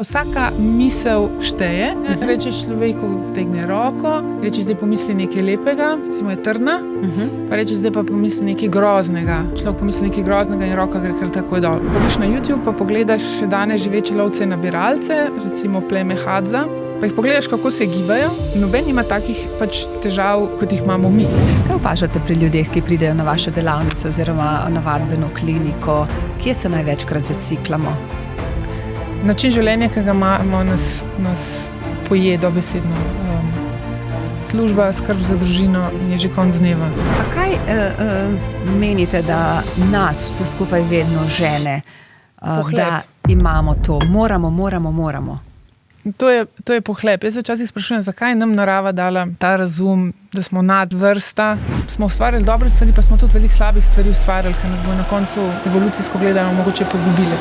Vsaka misel šteje. Rečeš človeku, stegne roko, rečeš, zdaj pomisli nekaj lepega, recimo je trdna, pa rečeš, zdaj pa pomisli nekaj groznega. Človek pomisli nekaj groznega in roka gre kar takoj dol. Pogleš na YouTube, pa pogledaš še danes živeče lovce in nabiralce, recimo pleme Hadza, pa jih pogledaš, kako se gibajo. Noben ima takih težav, kot jih imamo mi. Kaj opažate pri ljudeh, ki pridejo na vaše delavnice oziroma na vadbeno kliniko? Kje se največkrat zaciklamo? Način življenja, ki ga imamo, nas poje dobesedno. Služba, skrb za družino in je že konec dneva. Pa kaj menite, da nas vse skupaj vedno žene, da imamo to? Moramo. To je pohlep. Jaz se včasih sprašujem, zakaj nam narava dala ta razum, da smo nadvrsta. Smo ustvarjali dobre stvari, pa smo tudi veliko slabih stvari ustvarjali, ker nas bo na koncu evolucijsko gledano mogoče pogubile.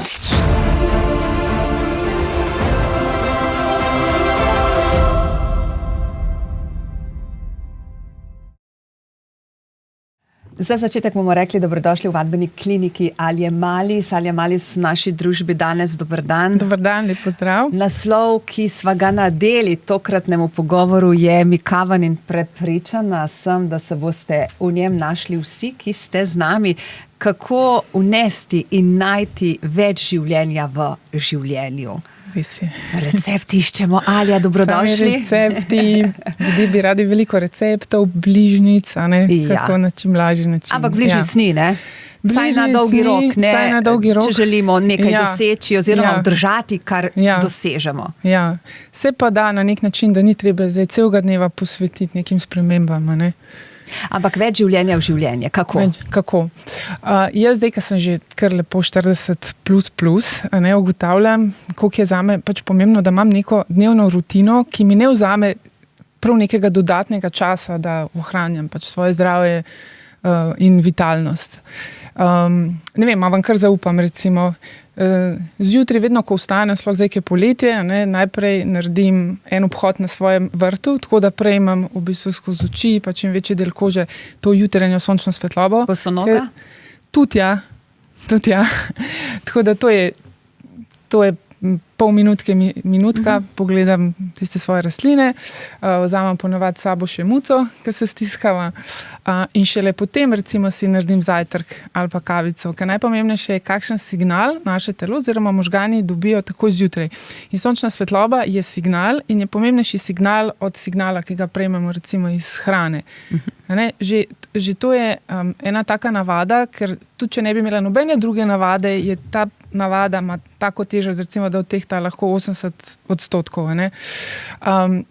Za začetek bomo rekli dobrodošli v vadbeni kliniki Alje Malis. Alja Malis v naši družbi danes, dober dan. Dober dan, lep pozdrav. Naslov, ki sva ga nadeli tokratnemu pogovoru, je Mikavan in prepričana sem, da se boste v njem našli vsi, ki ste z nami. Kako unesti in najti več življenja v življenju? Res je. Recept iščemo. Alja, dobrodošli. Sami recepti, ljudje bi radi veliko receptov, bližnjic, kako na čim lažji način. Ampak bližnjic ni, ne? Vsaj na dolgi rok, ne? Če želimo nekaj doseči oziroma obdržati, kar dosežemo. Ja, se pa da na nek način, da ni treba zdaj celega dneva posvetiti nekim spremembam, ne? Ampak več življenja v življenje. Kako? Jaz zdaj, ko sem že kar lepo 40 plus, ugotavljam, koliko je zame pomembno, da imam neko dnevno rutino, ki mi ne vzame prav nekega dodatnega časa, da ohranjam svoje zdravje in vitalnost. Ne vem, vam kar zaupam, recimo, zjutraj vedno, ko vstanem, sploh zdaj, ki je poletje, najprej naredim en obhod na svojem vrtu, tako da prejmem v bistvu skozi oči, pa čim večji del kože, to jutranjo sončno svetlobo. Bosonoga? Tudi ja. Tako da to je pol minutke, minutka, pogledam tiste svoje rastline, vzamem ponavadi s sabo še muco, ki se stiskava, in šele potem recimo si naredim zajtrk ali pa kavico, ker najpomembnejše je, kakšen signal naše telo oziroma možgani dobijo takoj zjutraj. In sončna svetloba je signal in je pomembnejši signal od signala, ki ga prejmemo recimo iz hrane. Že to je ena taka navada, ker tudi če ne bi imela nobene druge navade, je ta navada ima tako težo, recimo, da odtehta lahko 80%.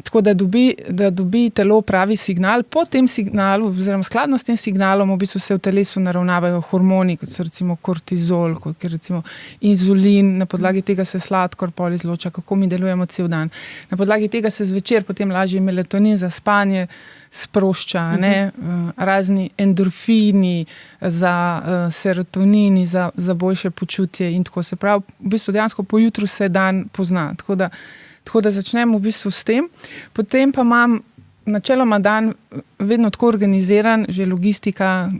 Tako da dobi telo pravi signal. Po tem signalu, oziroma skladno s tem signalom, v bistvu se v telesu naravnavajo hormoni, kot so recimo kortizol, kot je recimo inzulin, na podlagi tega se sladkor pol izloča, kako mi delujemo cel dan. Na podlagi tega se zvečer potem lažje melatonin za spanje sprošča, razni endorfini, za serotonini, za boljše počutje in tako se pravi. V bistvu dejansko po jutru se dan pozna. Tako da začnem v bistvu s tem. Potem pa imam načeloma dan vedno tako organiziran, že logistika,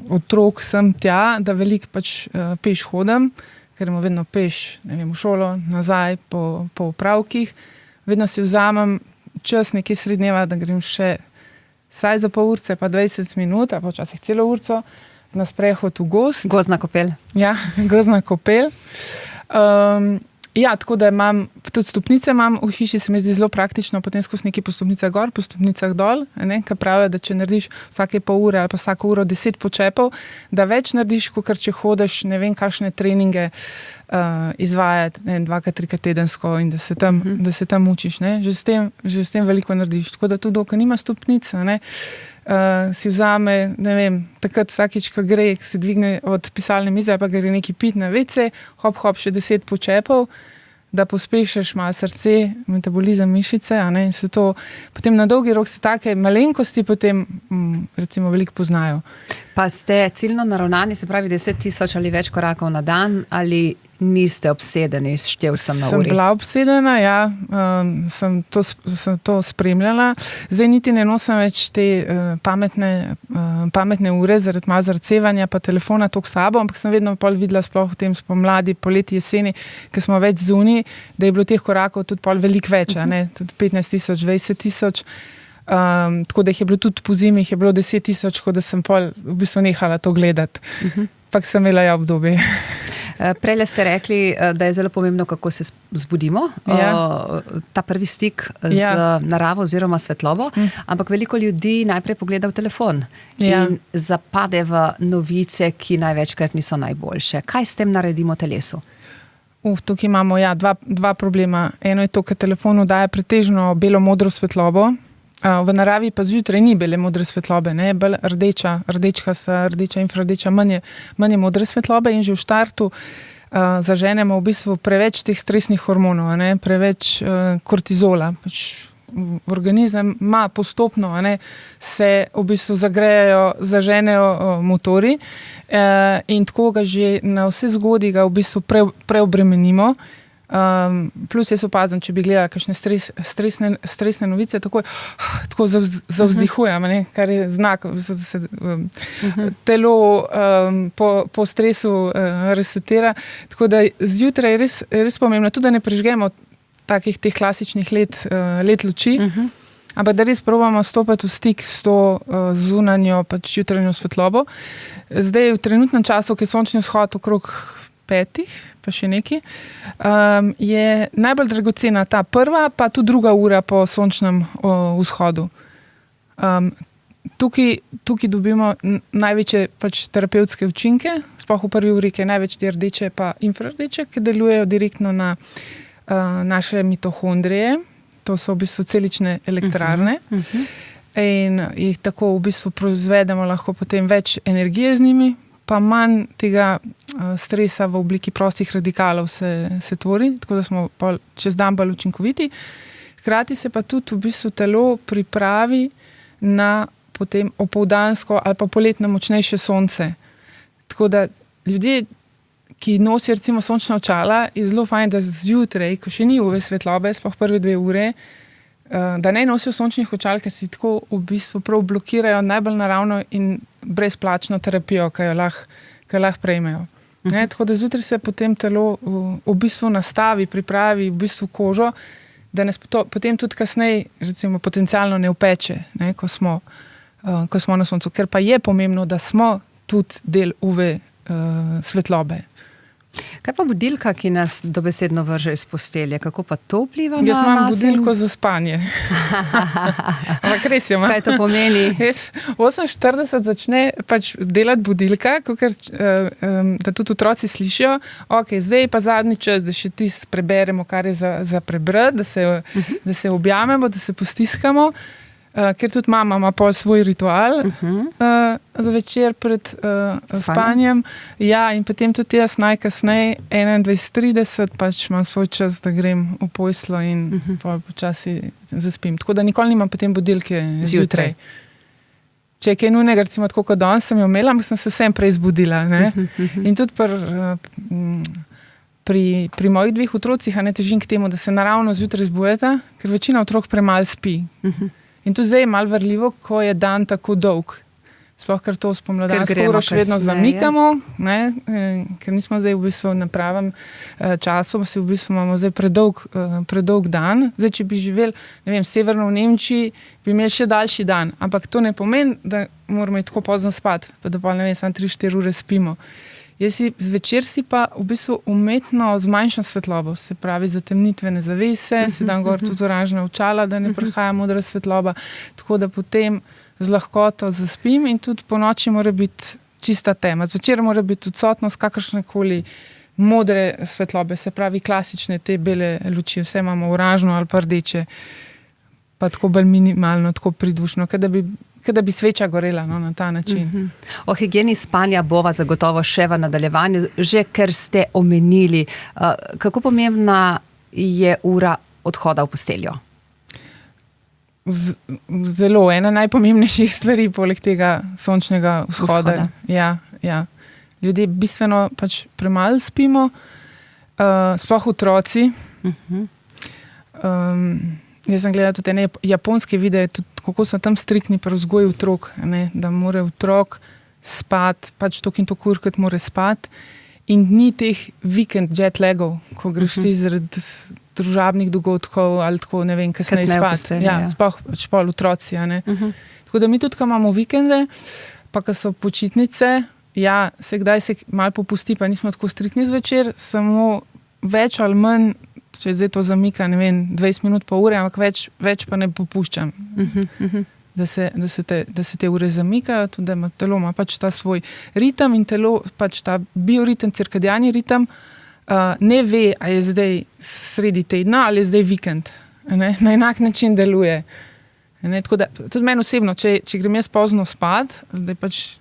otrok sem tja, da veliko peš hodim, ker imam vedno peš, v šolo, nazaj po opravkih. Vedno si vzamem čas nekje srednjeva, da grem še saj za pol urce, pa 20 minut, a pa včasih celo urco, na sprehod v gozd. Gozdna kopel. Ja, gozdna kopel. Tako da imam, tudi stopnice imam v hiši, se mi zdi zelo praktično, potem skozi nekaj po stopnicah gor, po stopnicah dol, ker pravijo, da če narediš vsake pol ure ali pa vsako uro 10 počepov, da več narediš, kot če hodiš, ne vem, kakšne treninge izvajati, 2-3 tedensko in da se tam učiš, že s tem veliko narediš. Tako da tudi, ko nima stopnic, si vzame, ne vem, takrat vsakič, ko gre, se dvigne od pisalne mize, pa gre nekaj pit na WC, hop, še 10 počepov, da pospešiš malo srce, metabolizem mišice, in se to, potem na dolgi rok se take malenkosti potem recimo veliko poznajo. Pa ste ciljno naravnani, se pravi 10 000 ali več korakov na dan, ali niste obsedeni, štev sem na uri? Sem bila obsedena, ja, sem to spremljala. Zdaj niti ne nosim več te pametne ure zaradi sevanja pa telefona toliko sabo, ampak sem vedno pol videla sploh v tem spomladi, poleti, jeseni, ker smo več zunaj, da je bilo teh korakov tudi pol veliko več, ne? Tudi 15,000, 20,000. Tako da jih je bilo tudi po zimi, jih je bilo 10,000, tako da sem pol v bistvu nehala to gledati. Pak sem imela obdobje. Prejle ste rekli, da je zelo pomembno, kako se zbudimo, ta prvi stik z naravo oziroma svetlobo, ampak veliko ljudi najprej pogleda v telefon in zapade v novice, ki največkrat niso najboljše. Kaj s tem naredimo telesu? Tukaj imamo dva problema. Eno je to, ker telefonu daje pretežno belo-modro svetlobo. V naravi pa zjutraj ni bele modre svetlobe, ne, bolj rdeča, infrardeča, manj modre svetlobe in že v štartu zaženemo v bistvu preveč teh stresnih hormonov, ne, preveč kortizola. Organizem ima postopno, ne, se v bistvu zaženejo motori in tako ga že na vse zgodi ga v bistvu preobremenimo. Plus jaz opazim, če bi gledala kakšne stresne novice, tako zavzdihujem, kar je znak, da se telo po stresu resetira. Tako da zjutraj je res pomembno, tudi da ne prežgemo takih teh klasičnih let luči, ampak da res probamo stopiti v stik s to zunanjo jutranjo svetlobo. Zdaj v trenutnem času, ki je sončni vzhod okrog 5, pa še neki, je najbolj dragocena ta prva, pa tudi druga ura po sončnem vzhodu. Tukaj dobimo največje terapevtske učinke, sploh v prvi uri, ki je največ te rdeče pa infrardeče, ki delujejo direktno na naše mitohondrije, to so v bistvu celične elektrarne in jih tako v bistvu proizvedemo lahko potem več energije z njimi, pa manj tega stresa v obliki prostih radikalov se tvori, tako da smo čez dan bolj učinkoviti. Hkrati se pa tudi v bistvu telo pripravi na potem opoldansko ali pa poletno močnejše sonce. Tako da ljudje, ki nosijo recimo sončna očala, je zelo fajn, da zjutraj, ko še ni UV svetlobe, sploh prve 2 ure, da ne nosijo sončnih očal, ker si tako v bistvu prav blokirajo najbolj naravno in brezplačno terapijo, ki jo lahko prejmejo. Tako da zjutraj se potem telo v bistvu nastavi, pripravi v bistvu kožo, da nas potem tudi kasneje recimo potencialno ne upeče, ne, ko smo na soncu. Ker pa je pomembno, da smo tudi del UV svetlobe. Kaj pa budilka, ki nas dobesedno vrže iz postelje? Kako pa to vpliva na nas? Jaz imam budilko za spanje. Ampak res je. Kaj to pomeni? 8:40 začne delati budilka, da tudi otroci slišijo, zdaj pa zadnji čas, da še tisto preberemo, kar je za prebrati, da se objamemo, da se postiskamo. Ker tudi mama ima pol svoj ritual za večer pred spanjem. Ja, in potem tudi jaz najkasneje 21:30 imam svoj čas, da grem v posteljo in počasi zaspim. Tako da nikoli nimam potem budilke zjutraj. Če je kaj nujnega, recimo tako kot danes sem jo imela, ampak sem se vsem prej zbudila. Ne? In tudi pri mojih 2 otrocih težim k temu, da se naravno zjutraj zbujeta, ker večina otrok premalo spi. In tudi zdaj je malo verljivo, ko je dan tako dolg. Sploh, ker to spomladansko uro še vedno zamikamo, ne? Ker nismo zdaj v bistvu na pravem času, pa si v bistvu imamo zdaj predolg dan. Zdaj, če bi živeli, ne vem, severno v Nemčiji, bi imeli še daljši dan. Ampak to ne pomeni, da moramo iti tako pozno spat, pa da pa, ne vem, samo 3-4 ure spimo. Zvečer si pa v bistvu umetno zmanjšam svetlobo, se pravi zatemnitvene zavese, si dam gor tudi oranžna očala, da ne prihaja modra svetloba, tako da potem z lahkoto zaspim in tudi po noči mora biti čista tema. Zvečer mora biti odsotnost kakršnekoli modre svetlobe, se pravi klasične te bele luči, vse imamo oranžno ali pa rdeče, pa tako bolj minimalno, tako pridušno, da bi sveča gorela na ta način. O higieni spanja bova zagotovo še v nadaljevanju, že ker ste omenili, kako pomembna je ura odhoda v posteljo? Zelo, ena najpomembnejših stvari poleg tega sončnega vzhoda. Ja. Ljudje bistveno premalo spimo, Sploh otroci. Jaz sem gledala tudi ene japonske videe, tudi kako so tam striktni pri vzgoji otrok, ne, da mora otrok spati, pač toliko in toliko ur, kot mora spati. In ni teh vikend jet lagov, ko greš ti zaradi družabnih dogodkov ali tako, ne vem, kasneje spati. Sploh pač pol otroci. Tako da mi tudi, ko imamo vikende, pa ko so počitnice, se kdaj se malo popusti, pa nismo tako striktni zvečer, samo več ali manj, če zdaj to zamika, ne vem, 20 minut pa ure, ampak več pa ne popuščam. Da se te ure zamikajo, tudi da ima telo ima pač ta svoj ritem in telo, pač ta bioritem, cirkadiani ritem, ne ve, a je zdaj sredi tedna ali je zdaj vikend. Ne? Na enak način deluje. Ne? Tako da, tudi meni osebno, če grem jaz pozno spat, da pač,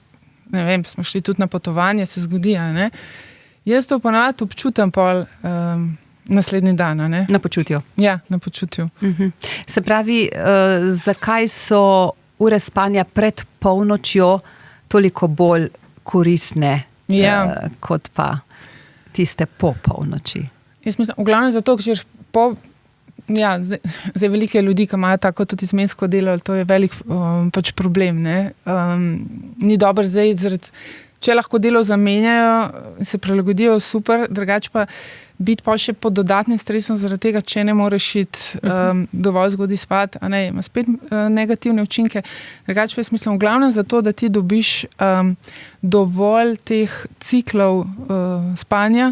ne vem, smo šli tudi na potovanje, se zgodi, ne? Jaz to ponavadi občutam pol naslednji dan. Ne? Na počutju. Ja, na počutju. Se pravi, zakaj so ure spanja pred polnočjo toliko bolj koristne kot pa tiste po polnoči? Jaz mislim, v glavnem zato, ker zdaj velike ljudi, ki imajo tako tudi izmensko delo, to je velik pač problem. Ne? Ni dobro zdaj, če lahko delo zamenjajo, se prilagodijo, super, drugače pa biti pa še pod dodatnim stresom zaradi tega, če ne moreš iti dovolj zgodaj spati, ima spet negativne učinke. Drugače pa jaz mislim, v glavnem zato, da ti dobiš dovolj teh ciklov spanja,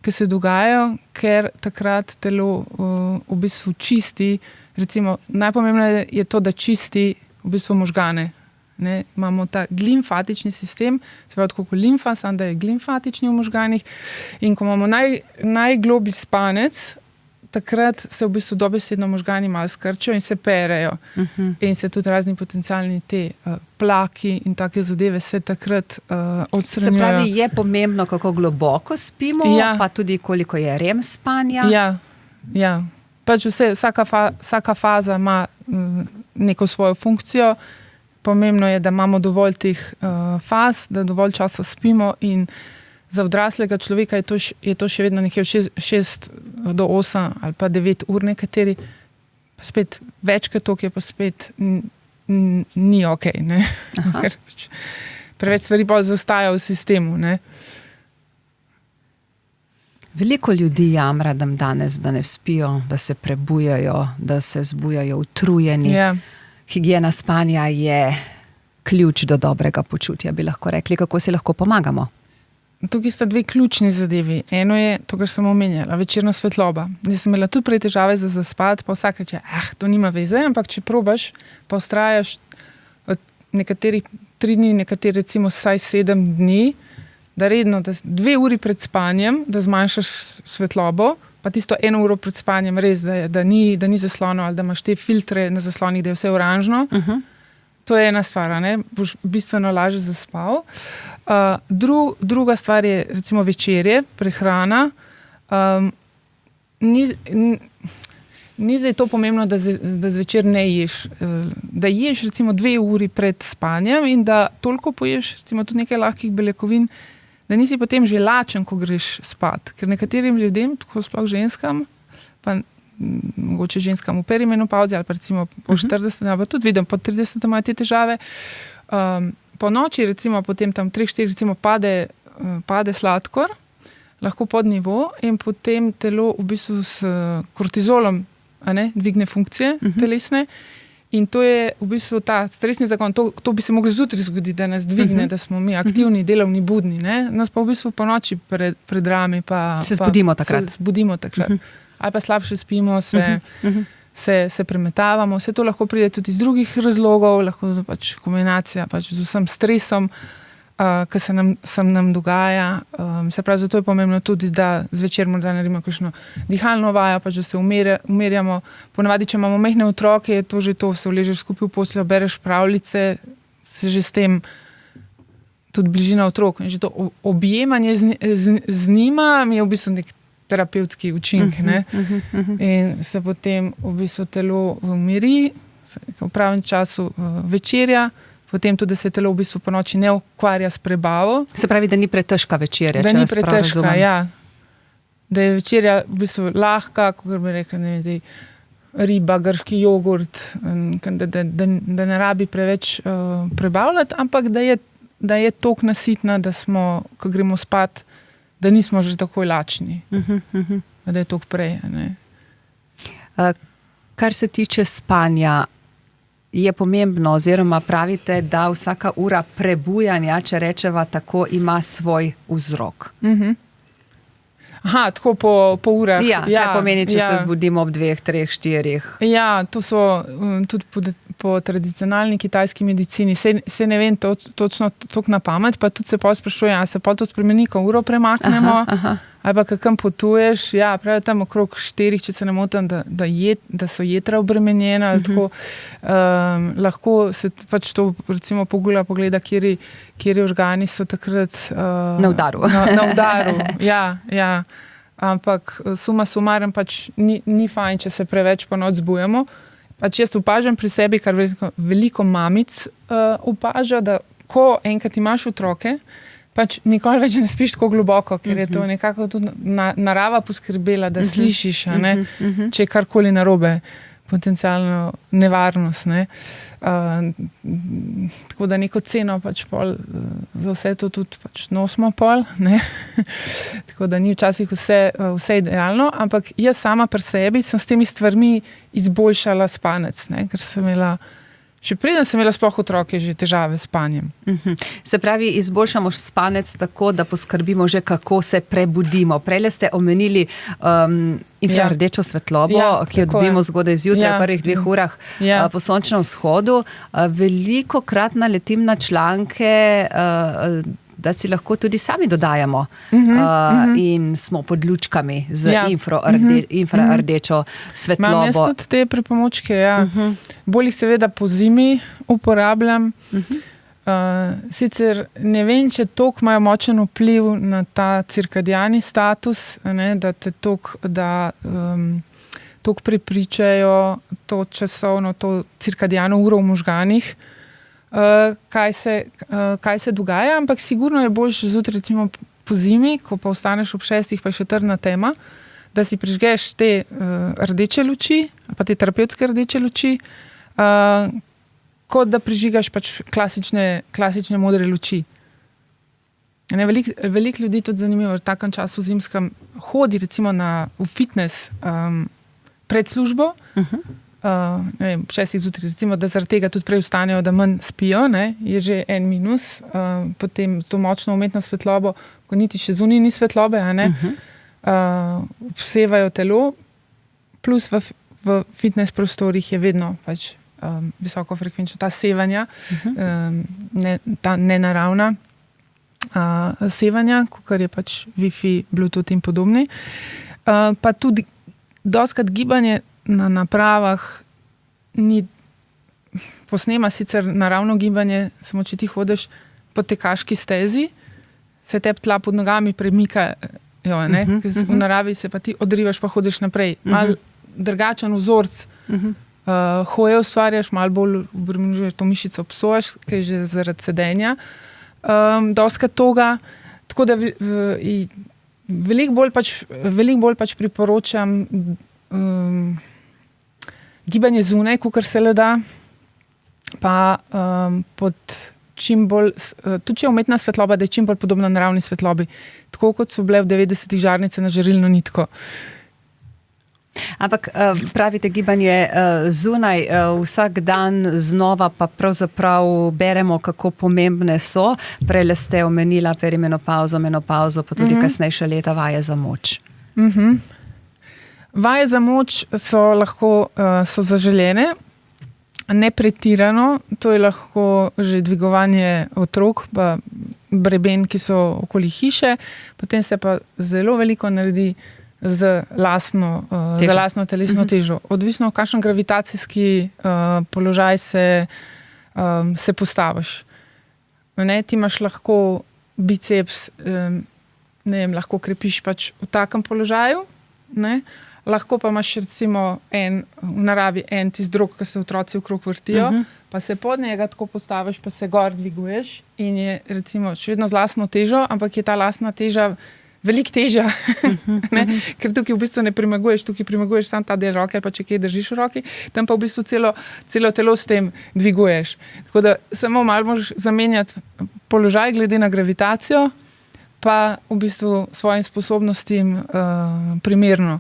ki se dogajajo, ker takrat telo v bistvu čisti, recimo najpomembneje je to, da čisti v bistvu možgane. Ne, imamo ta limfatični sistem, se pravi tako kot limfa, samo da je limfatični v možganih in ko imamo najgloblji spanec, takrat se v bistvu dobesedno možgani malo skrčijo in se perejo. In se tudi razni potencialni te plaki in take zadeve se takrat odstranjujejo. Se pravi, je pomembno, kako globoko spimo, pa tudi koliko je REM spanja? Ja. Pač vsaka faza ima neko svojo funkcijo. Pomembno je, da imamo dovolj teh faz, da dovolj časa spimo in za odraslega človeka je to še vedno nekje 6 do 8 ali pa 9 ur nekateri. Pa spet več kot toliko je pa spet ni okej. Ker preveč stvari pa zastaja v sistemu. Ne? Veliko ljudi jamra danes, da ne spijo, da se prebujajo, da se zbujajo utrujeni. Ja. Higiena spanja je ključ do dobrega počutja, bi lahko rekli. Kako si lahko pomagamo? Tukaj sta dve ključni zadevi. Eno je to, kar sem omenjala, večerna svetloba. Jaz sem imela tudi prej težave za zaspati, pa vsak reče, to nima veze, ampak če probaš, pa vztrajaš od nekaterih 3 dni, nekateri recimo vsaj 7 dni, da redno, da 2 uri pred spanjem, da zmanjšaš svetlobo, pa tisto 1 uro pred spanjem res, da ni zaslono ali da imaš te filtre na zaslonih, da je vse oranžno. To je ena stvar, ne? Boš bistveno lažje zaspal. Druga stvar je recimo večerje, prehrana. Ni zdaj to pomembno, da zvečer ne ješ. Da ješ recimo 2 uri pred spanjem in da toliko poješ recimo tudi nekaj lahkih beljakovin, da nisi potem že lačen, ko greš spat. Ker nekaterim ljudem, tako sploh ženskam, pa mogoče ženskam v perimenopauzi ali pa recimo po 40, ali pa tudi vidim, po 30 imajo te težave. Po noči recimo potem tam 3-4 recimo pade sladkor, lahko pod nivo in potem telo v bistvu s kortizolom dvigne funkcije telesne. In to je v bistvu ta stresni zakon, to bi se moglo zjutraj zgoditi, da nas dvigne, da smo mi aktivni, delovni, budni. Ne? Nas pa v bistvu po noči pred rami se zbudimo takrat. Ali pa slabše spimo, se premetavamo. Vse to lahko pride tudi iz drugih razlogov, lahko pač kombinacija pač z vsem stresom, ki se nam dogaja. Se pravi, zato je pomembno tudi, da zvečer morda naredimo kakšno dihalno vajo, pač da se umirjamo. Ponavadi, če imamo majhne otroke, je to že to, se uležeš skupaj v posteljo, bereš pravljice, se že s tem tudi bližina otrok. In že to objemanje z njima mi je v bistvu nek terapevtski učinek. In se potem v bistvu telo umiri, v pravem času večerja, potem tudi, da se telo v bistvu po noči ne ukvarja s prebavo. Se pravi, da ni pretežka večerja. Da ni pretežka, ja. da je večerja v bistvu lahka, kot bi rekel, ne vem, zdaj, riba, grški jogurt, da ne rabi preveč prebavljati, ampak da je toliko nasitna, da smo, ko gremo spat, da nismo že tako lačni. Da je toliko prej. Ne? Kar se tiče spanja, je pomembno, oziroma pravite, da vsaka ura prebujanja, če rečeva tako, ima svoj vzrok. Aha, tako po urah. Ja, kaj pomeni, če se zbudimo ob 2, 3, 4? Ja, to so tudi po tradicionalni kitajski medicini. Se ne vem točno toliko na pamet, pa tudi se pol sprašujem, a se pol to spremeni, ko uro premaknemo, ali pa kakam potuješ. Ja, pravi tam okrog 4, če se ne motim, da so jetra obremenjena, ali tako. Lahko se pač to recimo pogleda, kjeri organi so takrat na udaru. Na udaru, ja. Ampak suma sumarum pač ni fajn, če se preveč po noč zbujamo. Pač jaz opažam pri sebi, kar veliko mamic opaža, da ko enkrat imaš otroke, pač nikoli več ne spiš tako globoko, ker je to nekako tudi narava poskrbela, da slišiš, če je karkoli narobe, potencialno nevarnost. Ne? Tako da neko ceno pač pol za vse to tudi pač nosimo pol. Ne? Tako da ni včasih vse idealno, ampak jaz sama pri sebi sem s temi stvarmi izboljšala spanec, ne? Ker sem imela še preden sem imela sploh otroke že težave s spanjem. Se pravi, izboljšamo spanec tako, da poskrbimo že, kako se prebudimo. Prejle ste omenili infrardečo svetlobo, ki jo dobimo zgodaj zjutraj v prvih 2 urah po sončnem vzhodu. Velikokrat naletim na članke, da si lahko tudi sami dodajamo in smo pod lučkami z infrardečo svetlobo. Imam jaz tudi te pripomočke, Bolj jih seveda po zimi uporabljam. Sicer ne vem, če toliko imajo močen vpliv na ta cirkadiani status, ne, da te toliko prepričajo to časovno, to cirkadiano uro v možganih, kaj se dogaja, ampak sigurno je boljše zjutraj, recimo po zimi, ko pa ostaneš ob 6, pa je še trdna tema, da si prižgeš te rdeče luči, pa te terapevtske rdeče luči, kot da prižigaš pač klasične modre luči. Veliko ljudi tudi zanimivo v takem času zimskem hodi recimo v fitness pred službo, ne vem, 6 zjutraj, recimo, da zaradi tega tudi prej vstanejo, da manj spijo, ne, je že en minus, potem to močno umetno svetlobo, ko niti še zunaj ni svetlobe, obsevajo telo, plus v fitness prostorih je vedno pač visoko frekvenčno ta sevanja, ta nenaravna sevanja, kakor je pač Wi-Fi, Bluetooth in podobni. Pa tudi dostikrat gibanje na napravah ni posnema sicer naravno gibanje, samo če ti hodiš po tekaški stezi, se tebi tla pod nogami premikajo, v naravi se pa ti odrivaš, pa hodiš naprej. Mal drugačen vzorc hoje ustvarjaš, malo bolj obremenjuješ to mišico, psojaš, ker je že zaradi sedenja. Dostikrat toga, tako da veliko bolj pač priporočam gibanje zunaj, kakor se le da, pa pod čim bolj, tudi če je umetna svetloba, da je čim bolj podobna naravni svetlobi, tako kot so bile v 90-ih žarnice na žarilno nitko. Ampak pravite gibanje zunaj, vsak dan znova pa pravzaprav beremo, kako pomembne so. Prejle ste omenila perimenopauzo, menopauzo, pa tudi kasnejša leta vaje za moč. Vaje za moč so zaželene, ne pretirano, to je lahko že dvigovanje otrok, pa breben, ki so okoli hiše, potem se pa zelo veliko naredi za lastno telesno težo. Odvisno, v kakšen gravitacijski položaj se postaviš. Ti imaš lahko biceps, lahko krepiš pač v takem položaju, lahko pa imaš recimo v naravi tisti drog, ki se otroci okrog vrtijo, pa se pod njega tako postaviš, pa se gor dviguješ in je recimo še vedno z lastno težo, ampak je ta lastna teža veliko težja, ker tukaj v bistvu ne premaguješ, tukaj premaguješ samo ta del roke, ali pa če kje držiš v roki, tam pa v bistvu celo telo s tem dviguješ. Tako da samo malo moraš zamenjati položaj glede na gravitacijo, pa v bistvu svojim sposobnostim primerno.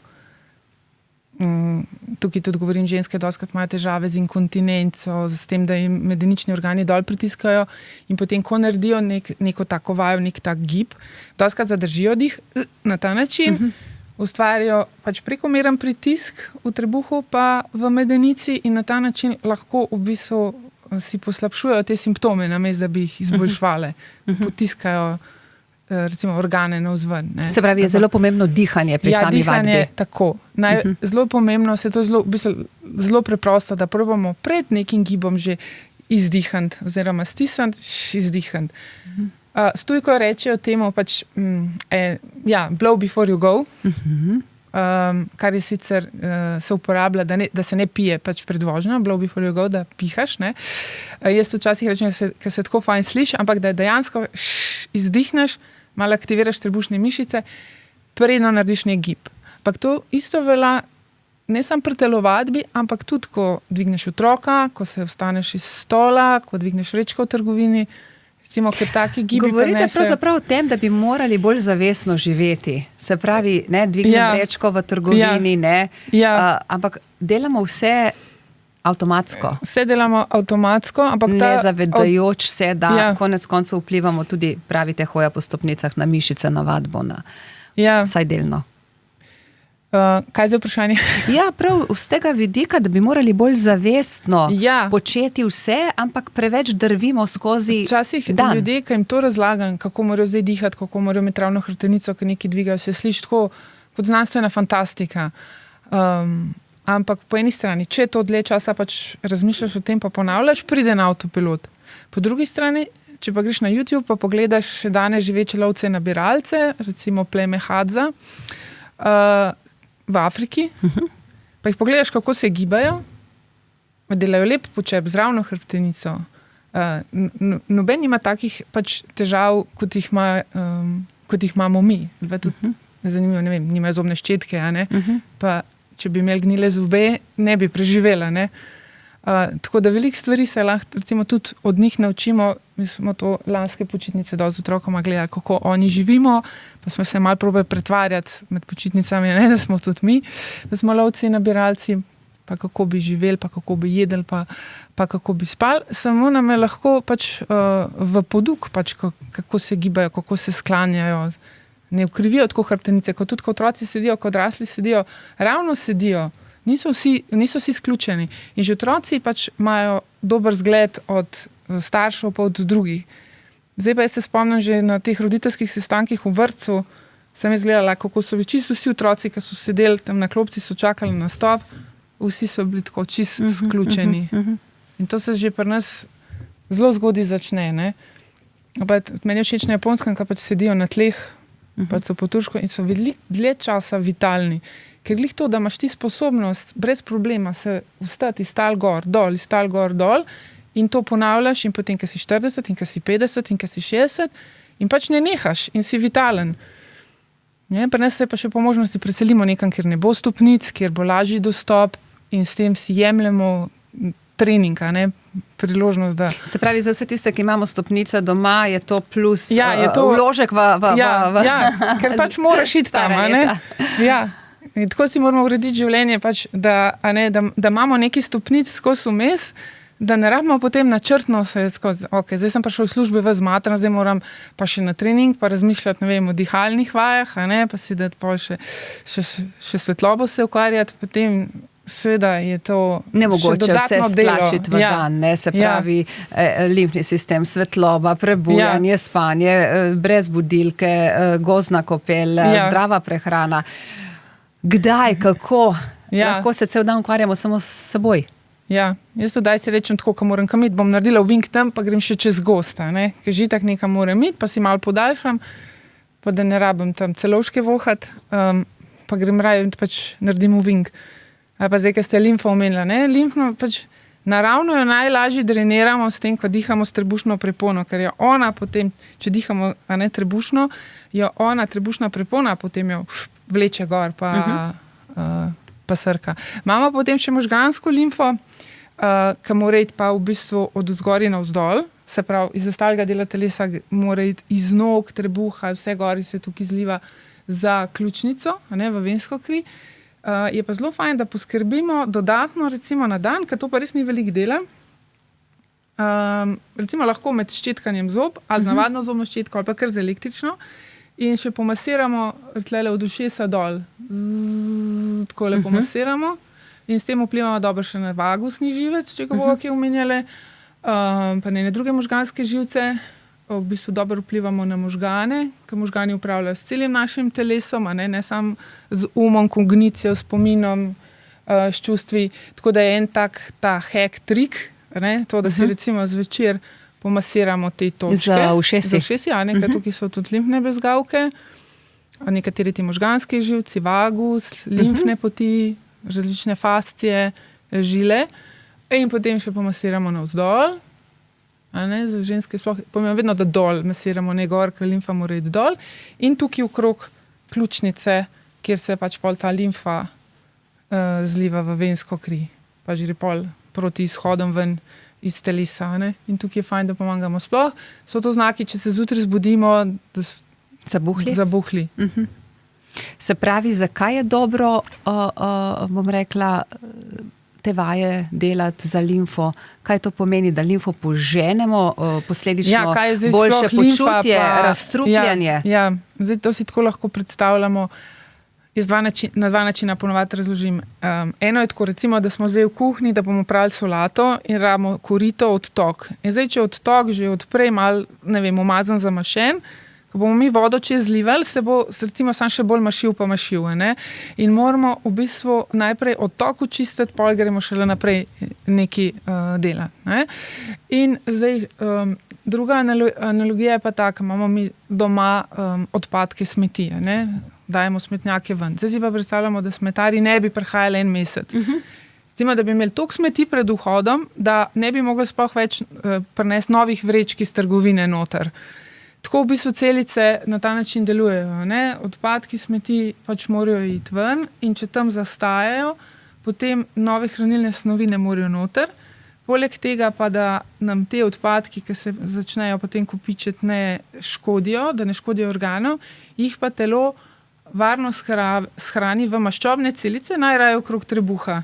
Tukaj tudi govorim, ženske dostakrat imajo težave z inkontinenco, s tem, da jim medenični organi dol pritiskajo in potem, ko naredijo neko tako vajo, nek tak gib, dostakrat zadržijo dih na ta način, ustvarijo pač prekomeren pritisk v trebuhu pa v medenici in na ta način lahko v bistvu si poslabšujejo te simptome, namesto da bi jih izboljšvale, potiskajo recimo organe navzven. Se pravi, je zelo pomembno dihanje pri sami vadbi. Dihanje, tako. Zelo pomembno, se to zelo preprosto, da probamo pred nekim gibom že izdihant, oziroma stisnant, izdihant. Stojko rečejo temu pač, blow before you go, kar je sicer se uporablja, da se ne pije pač pred vožnjo, blow before you go, da pihaš. Ne? Jaz včasih rečem, ker se tako fajn sliši, ampak da dejansko izdihneš, malo aktiviraš trebušne mišice, predno narediš nek gib. Ampak to isto velja ne samo pri telovadbi, ampak tudi, ko dvigneš otroka, ko se vstaneš iz stola, ko dvigneš vrečko v trgovini, recimo, ker taki gibi Govorite pravzaprav o tem, da bi morali bolj zavestno živeti. Se pravi, ne dvignem vrečko v trgovini, ampak delamo vse avtomatsko. Vse delamo avtomatsko, ampak ne zavedajoč se, da konec koncev vplivamo tudi, pravite, hoja po stopnicah na mišice, na vadbo, vsaj delno. Kaj je vprašanje? Prav z tega vidika, da bi morali bolj zavestno početi vse, ampak preveč drvimo skozi včasih dan. Ljudje, ki jim to razlagam, kako morajo zdaj dihati, kako morajo imeti ravno hrbtenico, ki nekaj dvigajo, se sliši tako kot znanstvena fantastika. Ampak po eni strani, če to dlje časa pač razmišljaš o tem, pa ponavljaš, pride na avtopilot. Po drugi strani, če pa greš na YouTube, pa pogledaš še danes živeče lovce nabiralce, recimo pleme Hadza, v Afriki, pa jih pogledaš, kako se gibajo, delajo lep počep z ravno hrbtenico. Noben ima takih pač težav, kot jih imamo mi. Zanimivo, ne vem, nimajo zobne ščetke, pa če bi imeli gnile zobe, ne bi preživela. Tako da veliko stvari se lahko recimo tudi od njih naučimo. Mi smo to lanske počitnice dosti z otrokoma gledali, kako oni živimo, pa smo se malo probali pretvarjati med počitnicami, da smo tudi mi, da smo lovci in nabiralci, pa kako bi živeli, pa kako bi jedeli, pa kako bi spali. Samo nam je lahko pač v poduk, pač, kako se gibajo, kako se sklanjajo, ne ukrivijo tako hrbtenice, kot tudi ko otroci sedijo, ko odrasli sedijo, ravno sedijo. Niso vsi izključeni. In že otroci pač imajo dober zgled od staršev pa od drugih. Zdaj pa jaz se spomnim že na teh roditeljskih sestankih v vrtcu, sem izgledala, kako so bili čisto vsi otroci, ki so sedeli tam na klopci, so čakali na stop, vsi so bili tako čisto izključeni. In to se že pri nas zelo zgodaj začne. Meni je všeč na Japonskem, ki pač sedijo na tleh, pač so po turško in so dlje časa vitalni. Ker glih to, da imaš ti sposobnost brez problema se vstati iz tal gor, dol in to ponavljaš in potem, ko si 40 in ko si 50 in ko si 60 in pač ne nehaš in si vitalen. Pri nas se pa še po možnosti preselimo nekam, kjer ne bo stopnic, kjer bo lažji dostop in s tem si jemljemo treninga, priložnost, da... Se pravi, za vse tiste, ki imamo stopnice doma, je to plus vložek v... ker pač moraš iti tam, In tako si moramo urediti življenje, pač, da imamo neki stopnic skozi vmes, da ne rabimo potem načrtno se skozi, zdaj sem prišel v službi v zmatran, zdaj moram pa še na trening, pa razmišljati, o dihalnih vajah, pa si dati pa še svetlobo se ukvarjati, potem seveda je to nemogoče vse stlačiti v dan, se pravi limfni sistem, svetloba, prebujanje, spanje, brez budilke, gozdna kopel, zdrava prehrana. Kdaj, kako? Lahko se cel dan ukvarjamo samo s seboj. Jaz to daj si rečem tako, ko moram kam iti, bom naredila vink tam, pa grem še čez gosta, ker že tak nekam moram iti, pa si malo podaljšam, pa da ne rabim tam celovške vohat, pa grem raje, pač naredim vink. Pa zdaj, ker ste limfo omenila, limfno pač Naravno jo najlažje dreniramo s tem, ko dihamo s trebušno prepono, ker jo ona potem, če dihamo trebušno, jo ona trebušna prepona potem jo vleče gor pa srka. Imamo potem še možgansko limfo, ki mora iti pa v bistvu od zgoraj navzdol, se pravi, iz ostalega dela telesa mora iti iz nog, trebuha, vse gori se tukaj zliva za ključnico, v vensko kri. Je pa zelo fajn, da poskrbimo dodatno recimo na dan, ker to pa res ni veliko dela. Recimo lahko med ščetkanjem zob, ali z navadno zobno ščetko, ali pa kar z električno, in še pomasiramo tlele od ušesa dol. Takole pomasiramo in s tem vplivamo dobro še na vagusni živec, če ga bomo kaj omenjali, pa ne druge možganske živce. V bistvu dobro vplivamo na možgane, ker možgani upravljajo s celim našim telesom, ne samo z umom, kognicijo, spominom, s čustvi. Tako da je en tak ta hack trik, to, da si recimo zvečer pomasiramo te točke. Za ušesi. Za ušesi, tukaj so tudi limfne bezgavke, nekateri ti možganski živci, vagus, limfne poti, različne fascije, žile in potem še pomasiramo navzdol. Za ženske sploh, pomembno vedno, da dol masiramo, ne gor, ker limfa mora iti dol. In tukaj okrog ključnice, kjer se pač pol ta limfa zliva v vensko kri. Pa že pol proti izhodom ven iz telesa. In tukaj je fajn, da pomagamo sploh. So to znaki, če se zjutraj zbudimo, da zabuhli. Se pravi, zakaj je dobro, bom rekla, te vaje delati za limfo? Kaj to pomeni, da limfo poženemo, posledično boljše počutje, razstrupljanje? Zdaj to si tako lahko predstavljamo. Jaz na dva načina ponovadi razložim. Eno je tako, recimo, da smo zdaj v kuhinji, da bomo pravili solato in rabimo korito odtok. In zdaj, če je odtok že odprej malo, umazan, zamašen, ko bomo mi vodo čez zlivali, se bo recimo sam še bolj mašil. In moramo v bistvu najprej odtok očistiti, pol gremo šele naprej nekaj delati. In zdaj druga analogija je pa taka, imamo mi doma odpadke smeti, dajemo smetnjake ven. Zdaj si pa predstavljamo, da smetari ne bi prihajali en mesec. Recimo, da bi imeli toliko smeti pred vhodom, da ne bi mogli sploh več prinesti novih vrečk iz trgovine noter. Tako v bistvu celice na ta način delujejo. Odpadki smeti pač morajo iti ven in če tam zastajajo, potem nove hranilne snovi ne morajo noter. Poleg tega pa, da nam te odpadki, ki se začnejo potem kopičiti, ne škodijo, da ne škodijo organov, jih pa telo varno shrani v maščobne celice, najraje okrog trebuha.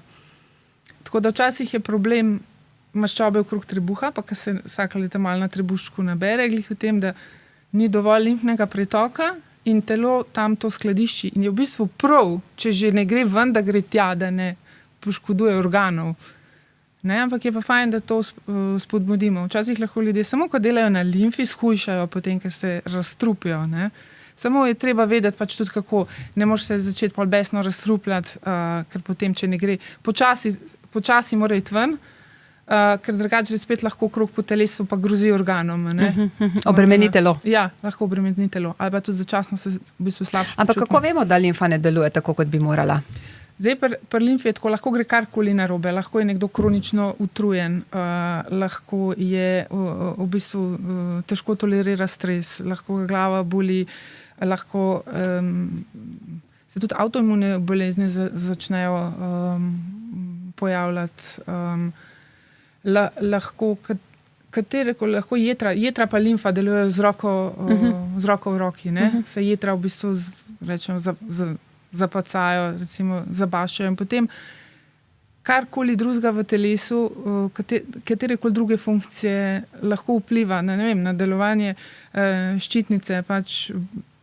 Tako da včasih je problem maščobe okrog trebuha, pa ki se vsaka leta malo na trebuščku nabere, glih v tem, da ni dovolj limfnega pretoka in telo tam to skladišči. In je v bistvu prav, če že ne gre ven, da gre tja, da ne poškoduje organov. Ampak je pa fajn, da to spodbudimo. Včasih lahko ljudje samo, ko delajo na limfi, shujšajo potem, ker se razstrupijo. Samo je treba vedeti pač tudi kako. Ne moreš se začeti pol besno razstrupljati, ker potem, če ne gre, počasi mora iti ven, ker drugače spet lahko krog po telesu pa grozi organom. Obremeni telo. Ja, lahko obremeni telo. Ali pa tudi začasno se v bistvu slabše počutimo. Ampak kako vemo, da limfa ne deluje tako, kot bi morala? Zdaj pri limfi je tako, lahko gre karkoli narobe, lahko je nekdo kronično utrujen, lahko je v bistvu težko tolerira stres, lahko ga glava boli, lahko se tudi avtoimune bolezni začnejo pojavljati. Lahko jedra pa limfa delujejo z roko v roki. Se jedra v bistvu zapacajo, recimo zabašajo in potem karkoli drugega v telesu, katerekoli druge funkcije lahko vpliva na delovanje ščitnice, pač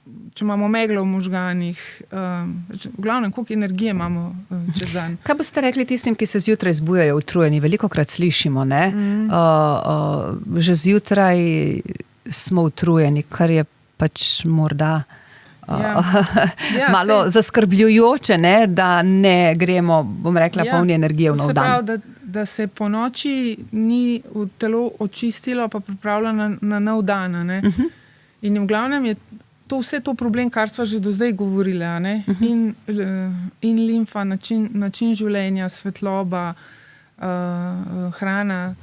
če imamo meglo v možganih, v glavnem, koliko energije imamo čez dan. Kaj boste rekli tistim, ki se zjutraj zbujajo utrujeni? Velikokrat slišimo, že zjutraj smo utrujeni, kar je pač morda malo zaskrbljujoče, da ne gremo, bom rekla, polni energije v nov dan. Se pravi, da se po noči ni telo očistilo, pa pripravljeno na nov dan. In v glavnem je vse to problem, kar sva že do zdaj govorila. In limfa, način življenja, svetloba, hrana.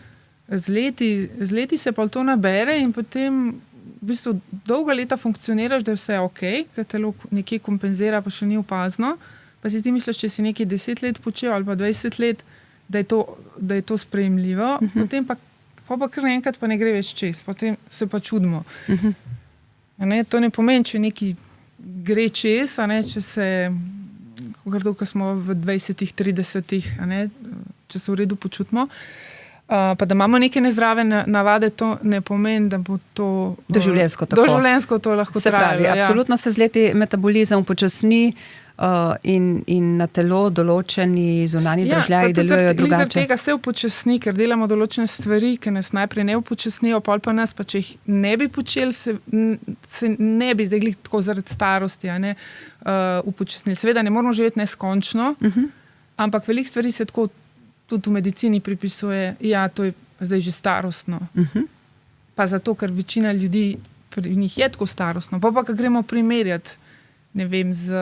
Z leti se pa to nabere in potem v bistvu dolga leta funkcioniraš, da je vse ok, ker telo nekje kompenzira, pa še ni opazno. Pa si ti misliš, če si nekaj 10 let počel ali pa 20 let, da je to sprejemljivo, potem pa kar naenkrat pa ne gre več čez, potem se pa čudimo. To ne pomeni, če nekaj gre čez, če se, ko smo v 20-ih, 30-ih, če se v redu počutimo, pa da imamo neke nezdrave navade, to ne pomeni, da bo to doživljenjsko tako. Doživljenjsko to lahko trajalo. Absolutno se z leti metabolizem upočasni in na telo določeni zunanji dražljaji delujejo drugače. Zaradi tega se upočasni, ker delamo določene stvari, ki nas najprej ne upočasnijo, pol pa nas, pa če jih ne bi počeli, se ne bi zdaj glih tako zaradi starosti upočasnili. Seveda ne moramo živeti neskončno, ampak veliko stvari se tako tudi v medicini pripisuje, to je zdaj že starostno. Pa zato, ker večina ljudi pri njih je tako starostno. Pa ko gremo primerjati, ne vem, z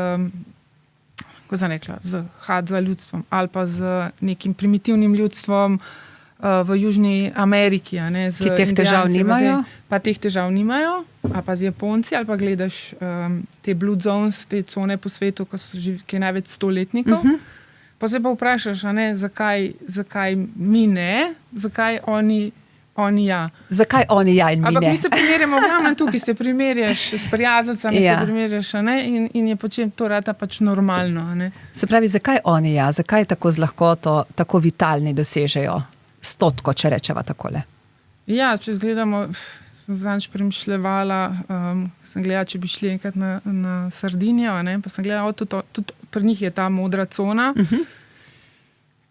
Hadza ljudstvom ali pa z nekim primitivnim ljudstvom v Južni Ameriki. Ki teh težav nimajo. Pa teh težav nimajo, ali pa z Japonci, ali pa gledaš te Blue Zones, te cone po svetu, ki je največ 100-letnikov. Pa se pa vprašaš, zakaj mi ne, zakaj oni ja. Zakaj oni ja in mi ampak ne? Mi se primerjamo, tukaj se primerjaš s prijateljicami, se primerjaš in je počem to rata pač normalno. Se pravi, zakaj oni ja, zakaj tako z lahkoto, tako vitalni dosežejo 100, če rečeva takole? Ja, če zgledamo, sem zadnjič premišljevala, sem gledala, če bi šli enkrat na Sardinijo, pa sem gledala, tudi pri njih je ta modra cona.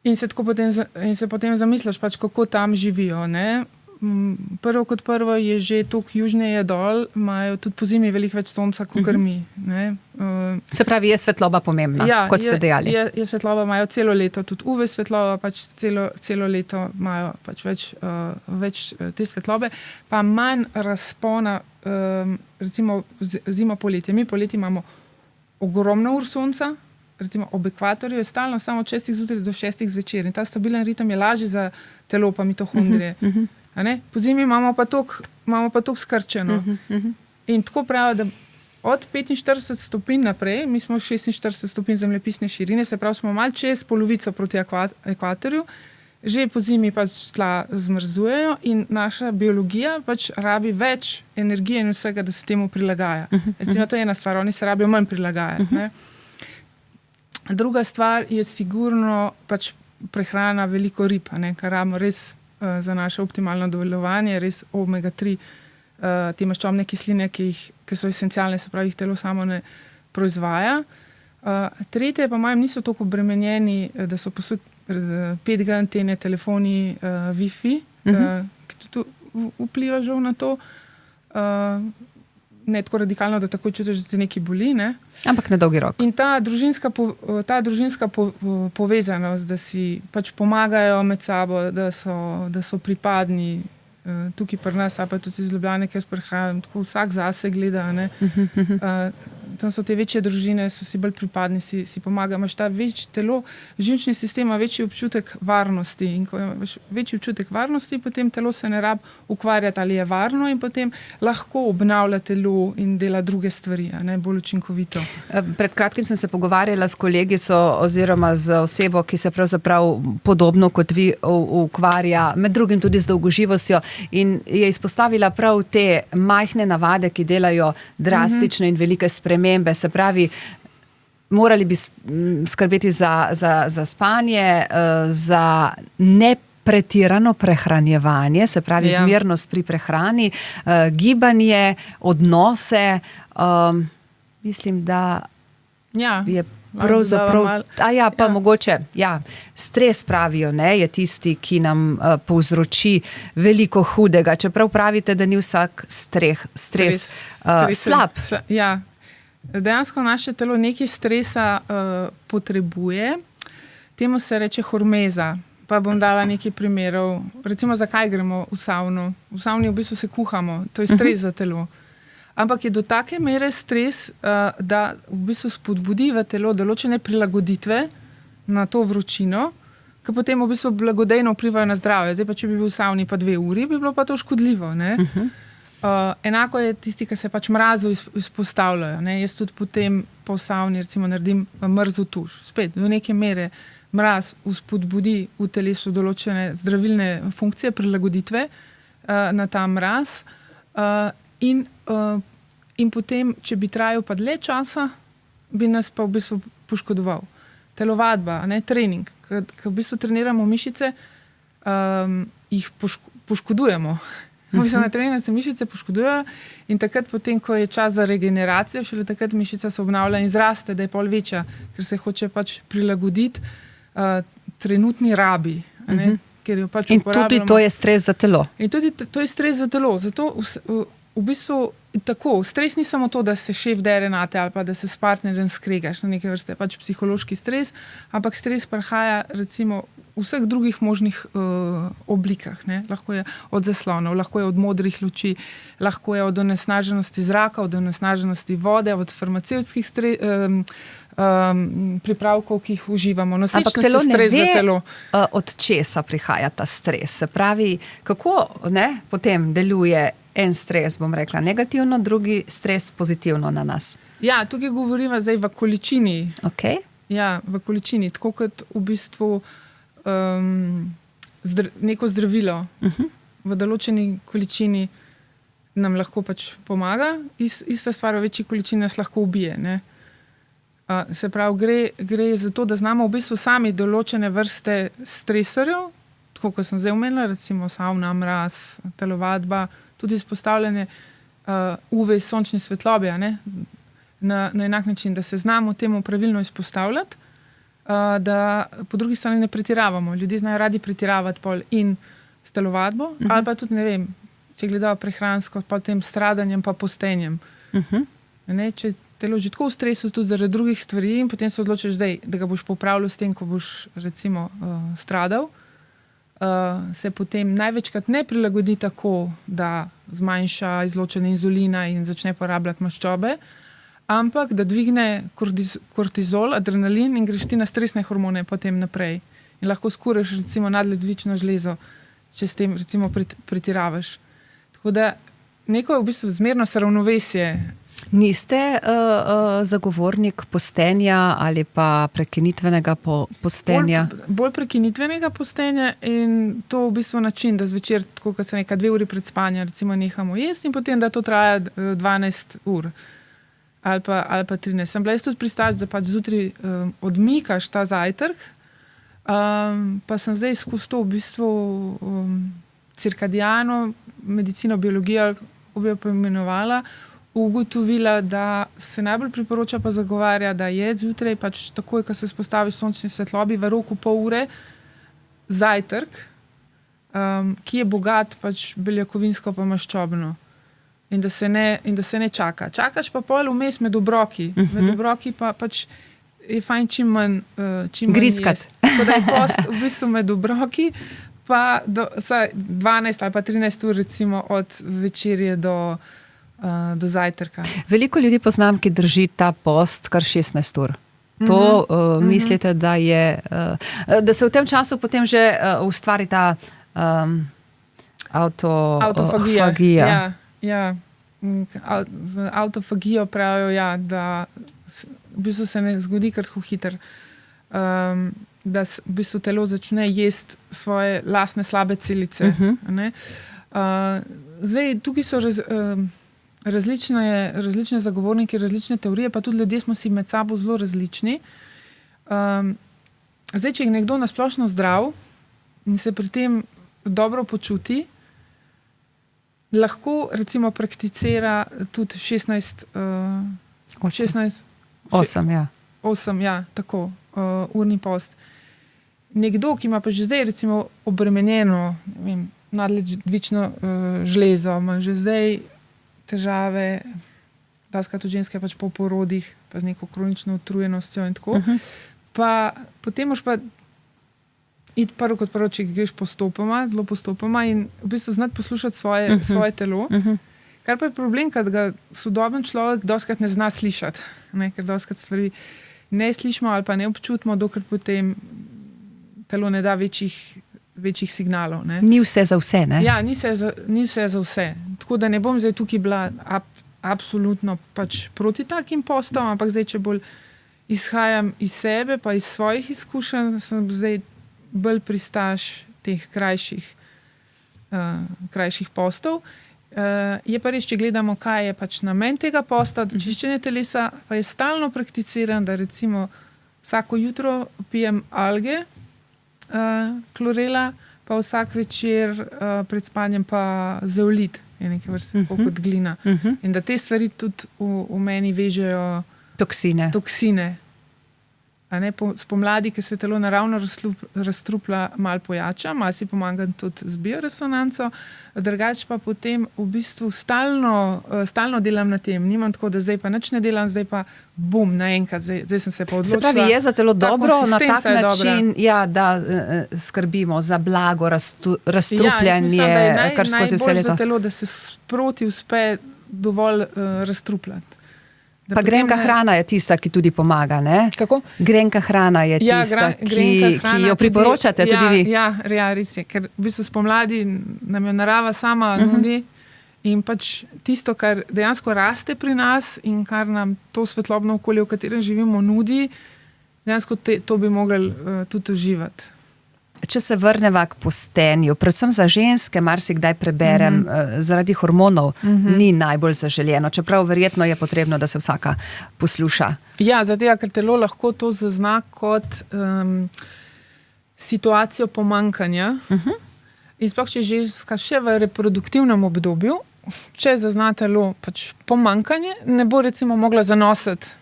In se potem zamisliš, pač, kako tam živijo. Prvo kot prvo je že toliko južneje dol, imajo tudi po zimi veliko več sonca, kot mi. Se pravi, je svetloba pomembna, kot ste dejali. Je svetloba, imajo celo leto, tudi UV svetloba, pač celo leto imajo pač več te svetlobe, pa manj razpona, recimo zima poletje. Mi poletje imamo ogromno ur sonca, recimo ob ekvatorju je stalno samo od 6 zjutraj do 6 zvečer in ta stabilen ritem je lažji za telo pa mitohondrije. Po zimi imamo pa toliko skrčeno. In tako pravi, da od 45 stopinj naprej, mi smo 46 stopinj zemljepisne širine, se pravi, smo malo čez polovico proti ekvatorju, že po zimi pač tla zmrzujejo in naša biologija pač rabi več energije in vsega, da se temu prilagaja. Recimo, to je ena stvar, oni se rabijo manj prilagajati. Druga stvar je sigurno pač prehrana veliko rib, kar rabimo res za naše optimalno delovanje, res omega-3, te maščobne kisline, ki so esencialne, se pravi, jih telo samo ne proizvaja. Tretje pa niso toliko obremenjeni, da so posod 5G antene, telefoni, Wi-Fi, ki tudi vpliva žal na to. Ne tako radikalno, da takoj čutiš, da te nekaj boli. Ampak na dolgi rok. In ta družinska povezanost, da si pač pomagajo med sabo, da so pripadni, tukaj pri nas, pa tudi iz Ljubljane, ki jaz prihajam, tako vsak zase gleda. Tam so te večje družine, so si bolj pripadni, si pomagajo. Imaš ta večji telo, živčni sistem ima večji občutek varnosti. In ko imaš večji občutek varnosti, potem telo se ne rab ukvarjati, ali je varno in potem lahko obnavlja telo in dela druge stvari, bolj učinkovito. Pred kratkim sem se pogovarjala s kolegico oziroma z osebo, ki se pravzaprav podobno kot vi ukvarja, med drugim tudi z dolgoživostjo in je izpostavila prav te majhne navade, ki delajo drastične in velike spremembe. Se pravi, morali bi skrbeti za spanje, za nepretirano prehranjevanje, se pravi zmernost pri prehrani, gibanje, odnose. Mislim, da je pravzaprav... mogoče, stres pravijo, je tisti, ki nam povzroči veliko hudega. Čeprav pravite, da ni vsak stres slab. Dejansko naše telo nekaj stresa potrebuje. Temu se reče hormeza. Pa bom dala nekaj primerov. Recimo, zakaj gremo v savno? V savni v bistvu se kuhamo. To je stres za telo. Ampak je do take mere stres, da v bistvu spodbudi v telo določene prilagoditve na to vročino, ki potem v bistvu blagodejno vplivajo na zdravje. Zdaj pa, če bi bil v savni pa 2 uri, bi bilo pa to škodljivo. Enako je tisti, ki se pač mrazu izpostavljajo. Ne? Jaz tudi potem po savni recimo naredim mrzo tuš. Spet, do neke mere mraz vzpodbudi v telesu določene zdravilne funkcije, prilagoditve na ta mraz. In potem, če bi trajal pa dlje časa, bi nas pa v bistvu poškodoval. Telovadba, trening, ko v bistvu treniramo mišice, jih poškodujemo. V bistvu na treningu se mišice poškodujejo in takrat potem, ko je čas za regeneracijo, šele takrat mišica se obnavlja in zraste, da je pol večja, ker se hoče pač prilagoditi trenutni rabi. Ker jo pač in tudi to je stres za telo. In tudi to je stres za telo. Zato v bistvu tako, stres ni samo to, da se šef dere nate ali pa da se s partnerjem skregaš na neke vrste, pač psihološki stres, ampak stres prihaja recimo v vseh drugih možnih oblikah. Ne? Lahko je od zaslonov, lahko je od modrih luči, lahko je od onesnaženosti zraka, od onesnaženosti vode, od farmacevtskih pripravkov, ki jih uživamo. Ampak telo ne ve, od česa prihaja ta stres. Se pravi, kako potem deluje en stres, bom rekla, negativno, drugi stres pozitivno na nas. Ja, tukaj govorimo zdaj v količini. Okay. Ja, v količini. Tako kot v bistvu neko zdravilo v določeni količini nam lahko pač pomaga. Ista stvar v večji količini nas lahko ubije. Ne? Se pravi, gre za to, da znamo v bistvu sami določene vrste stresorjev, tako kot sem zdaj omenila, recimo savna, mraz, telovadba, tudi izpostavljanje UV sončni svetlobi, na enak način, da se znamo temu pravilno izpostavljati, da po drugi strani ne pretiravamo. Ljudje znajo radi pretiravati pol in s telovadbo, ali pa tudi, ne vem, če gledajo prehransko, pa tem stradanjem, pa postenjem. Če telo že tako v stresu, tudi zaradi drugih stvari in potem se odločiš zdaj, da ga boš popravljal s tem, ko boš recimo stradal, se potem največkrat ne prilagodi tako, da zmanjša izločanje inzulina in začne porabljati maščobe, ampak da dvigne kortizol, adrenalin in greš ti na stresne hormone potem naprej. In lahko skuraš recimo nadledvično žlezo, če s tem recimo pretiravaš. Tako da neko je v bistvu zmerno ravnovesje. Niste zagovornik postenja ali pa prekinitvenega postenja? Bolj prekinitvenega postenja in to v bistvu način, da zvečer, tako kot se neka 2 uri pred spanjem, recimo nehamo jesti in potem, da to traja 12 ur ali pa 13. Sem bila jaz tudi pristač, da pač zjutraj odmikaš ta zajtrk, pa sem zdaj skozi to v bistvu cirkadiano medicino, biologijo, bi jo poimenovala, ugotovila, da se najbolj priporoča pa zagovarja, da je zjutraj pač takoj, ko se spostaviš sončni svetlobi, v roku pol ure zajtrk, ki je bogat pač beljakovinsko pa maščobno. In da se ne čaka. Čakaš pa pol vmes med obroki. Med obroki pa pač je fajn čim manj griskati. Tako da je post v bistvu med obroki pa do 12 ali pa 13 ur recimo od večerje do zajtrka. Veliko ljudi poznam, ki drži ta post kar 16 ur. To mislite, da je, da se v tem času potem že ustvari ta autofagija. Ja. Z autofagijo pravijo, da v bistvu se ne zgodi kar tako hiter, da v bistvu telo začne jesti svoje lastne slabe celice. Zdaj, tukaj so različne zagovorniki, različne teorije, pa tudi ljudje smo si med sabo zelo različni. Zdaj, če je nekdo nasplošno zdrav in se pri tem dobro počuti, lahko recimo prakticira tudi 8 urni post. Nekdo, ki ima pa že zdaj recimo obremenjeno nadledvično žlezo, ima že zdaj težave, dostikrat tudi ženske pač po porodih, pa z neko kronično utrujenostjo in tako, pa potem moš pa iti prvo, če greš postopoma, zelo postopoma in v bistvu znati poslušati svoje telo. Kar pa je problem, kad ga sodoben človek dostikrat ne zna slišati. Ker dostikrat stvari ne slišimo ali pa ne občutimo, dokler potem telo ne da večjih signalov. Ne. Ni vse za vse, ne? Ja, ni vse za vse. Tako da ne bom zdaj tukaj bila absolutno pač proti takim postom, ampak zdaj, če bolj izhajam iz sebe, pa iz svojih izkušenj, sem zdaj bolj pristaš teh krajših postov. Je pa res, če gledamo, kaj je pač namen tega posta, čiščenje telesa, pa je stalno prakticiran, da recimo vsako jutro pijem alge, klorela, pa vsak večer pred spanjem pa zeolit, je nekaj vrste, kot glina. In da te stvari tudi v meni vežejo toksine. A ne, spomladi, ki se telo naravno razstrupla, malo pojača, malo si pomagam tudi z bioresonanco, drugače pa potem v bistvu stalno delam na tem. Nimam tako, da zdaj pa nič ne delam, zdaj pa bum, naenkrat, zdaj sem se pa odločila. Se pravi, je za telo dobro na tak način, ja, da skrbimo za blago razstrupljanje, kar skozi vse leto. Najbolj za telo, da se sproti uspe dovolj razstrupljati. Pa grenka hrana je tista, ki tudi pomaga, ne? Kako? Grenka hrana je tista, ki jo priporočate tudi vi. Ja, res je, ker v bistvu spomladi nam jo narava sama nudi in pač tisto, kar dejansko raste pri nas in kar nam to svetlobno okolje, v katerem živimo, nudi, dejansko to bi mogli tudi uživati. Če se vrneva k postenju, predvsem za ženske, marsikdaj preberem, zaradi hormonov ni najbolj zaželjeno, čeprav verjetno je potrebno, da se vsaka posluša. Ja, zato, ker telo lahko to zazna kot situacijo pomanjkanja. In sploh, če je ženska še v reproduktivnem obdobju, če zazna telo pač pomanjkanje, ne bo recimo mogla zanositi.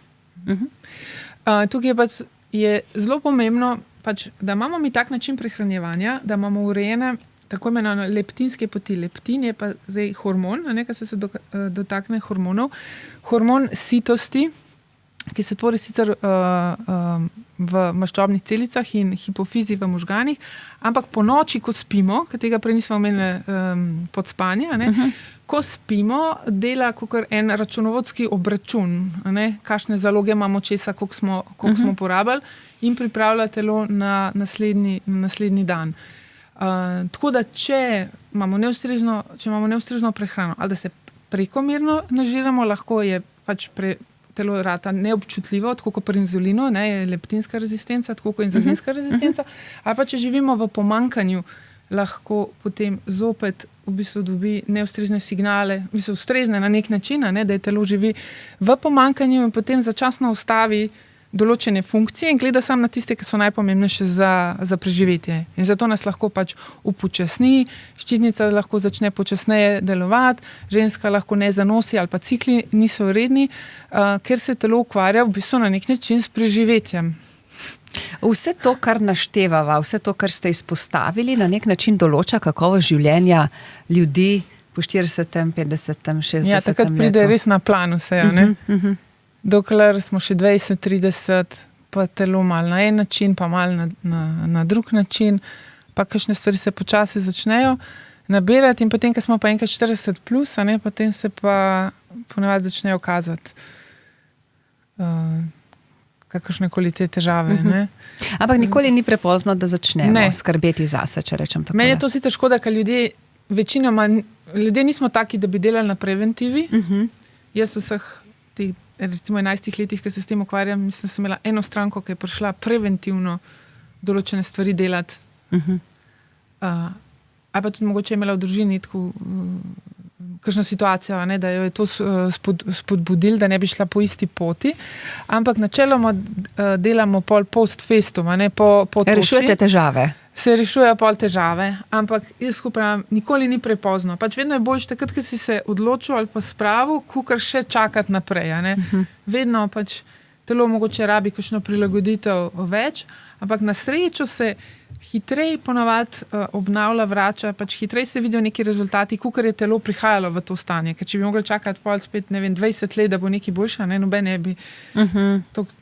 Tukaj pač je zelo pomembno, pač, da imamo mi tak način prehranjevanja, da imamo urejene tako imenovane leptinske poti. Leptin je pa zdaj hormon, nekaj se dotakne hormonov. Hormon sitosti, ki se tvori sicer v maščobnih celicah in hipofizi v možganih, ampak po noči, ko spimo, ker tega prej nismo imeli pod spanje, ko spimo, dela kakor en računovodski obračun, kakšne zaloge imamo česa, koliko smo porabili in pripravlja telo na naslednji dan. Tako da, če imamo neustrezno prehrano ali da se prekomerno nažiramo, lahko je pač telo rata neobčutljivo, tako kot pri inzulinu, je leptinska rezistenca, tako kot inzulinska rezistenca, ali pa če živimo v pomanjkanju, lahko potem zopet v bistvu dobi neustrezne signale, v bistvu ustrezne na nek način, da je telo živi v pomanjkanju in potem začasno ustavi določene funkcije in gleda samo na tiste, ki so najpomembnejše za preživetje. In zato nas lahko pač upočasni, ščitnica lahko začne počasneje delovati, ženska lahko ne zanosi ali pa cikli niso redni, ker se telo ukvarja v bistvu na nek način s preživetjem. Vse to, kar naštevava, vse to, kar ste izpostavili, na nek način določa kakovost življenja ljudi po 40., 50., 60. letu. Ja, takrat pride res na plan vse, ne? Dokler smo še 20, 30, pa telo malo na en način, pa malo na drug način, pa kakšne stvari se počasi začnejo nabirati in potem, ko smo pa enkrat 40 plus, potem se pa ponavadi začnejo kazati kakršne koli te težave. Ampak nikoli ni prepozno, da začnemo skrbeti zase, če rečem tako. Meni je to sicer škoda, ker ljudje nismo taki, da bi delali na preventivi. Jaz vseh teh recimo 11 letih, ki se s tem ukvarjam, mislim, sem imela eno stranko, ki je prišla preventivno določene stvari delati. Ali pa tudi mogoče je imela v družini tako kakšno situacijo, da jo je to spodbudil, da ne bi šla po isti poti. Ampak načeloma delamo post festum, po točki. Rešujete težave. Se rešujejo pol težave, ampak jaz pravim, nikoli ni prepozno. Pač vedno je boljše takrat, ko si se odločil ali pa spravil, kakor še čakati naprej. Vedno pač telo mogoče rabi kakšno prilagoditev več, ampak na srečo se hitreje ponavadi obnavlja, vrača, pač hitreje se vidijo neki rezultati, kakor je telo prihajalo v to stanje. Ker če bi mogli čakati pol spet, 20 let, da bo nekaj boljša, noben ne bi toliko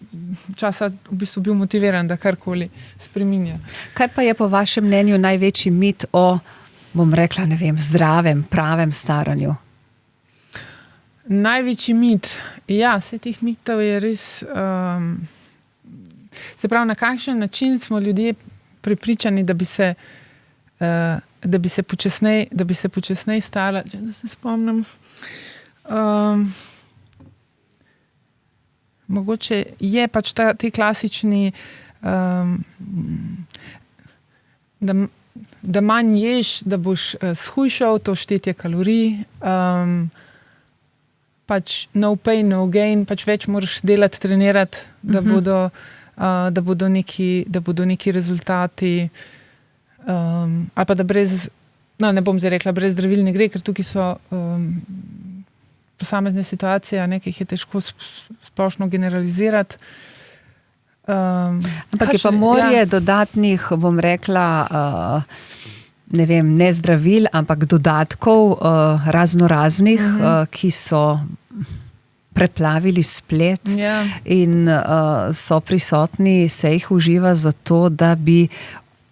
časa v bistvu bil motiviran, da karkoli spreminja. Kaj pa je po vašem mnenju največji mit o, bom rekla, zdravem, pravem staranju? Največji mit? Ja, vse teh mitov je res... Se pravi, na kakšen način smo ljudje prepričani, da bi se počasneje stala. Da se spomnim. Mogoče je pač ti klasični, da manj ješ, da boš shujšal, to štetje kalorij, pač no pain, no gain, pač več moraš delati, trenirati, da bodo neki rezultati, ali pa da brez, ne bom zdaj rekla, brez zdravil ne gre, ker tukaj so posamezne situacije, ki jih je težko splošno generalizirati. Ampak je pa morje dodatnih, bom rekla, ne zdravil, ampak dodatkov raznoraznih, ki so preplavili splet in so prisotni, se jih uživa zato, da bi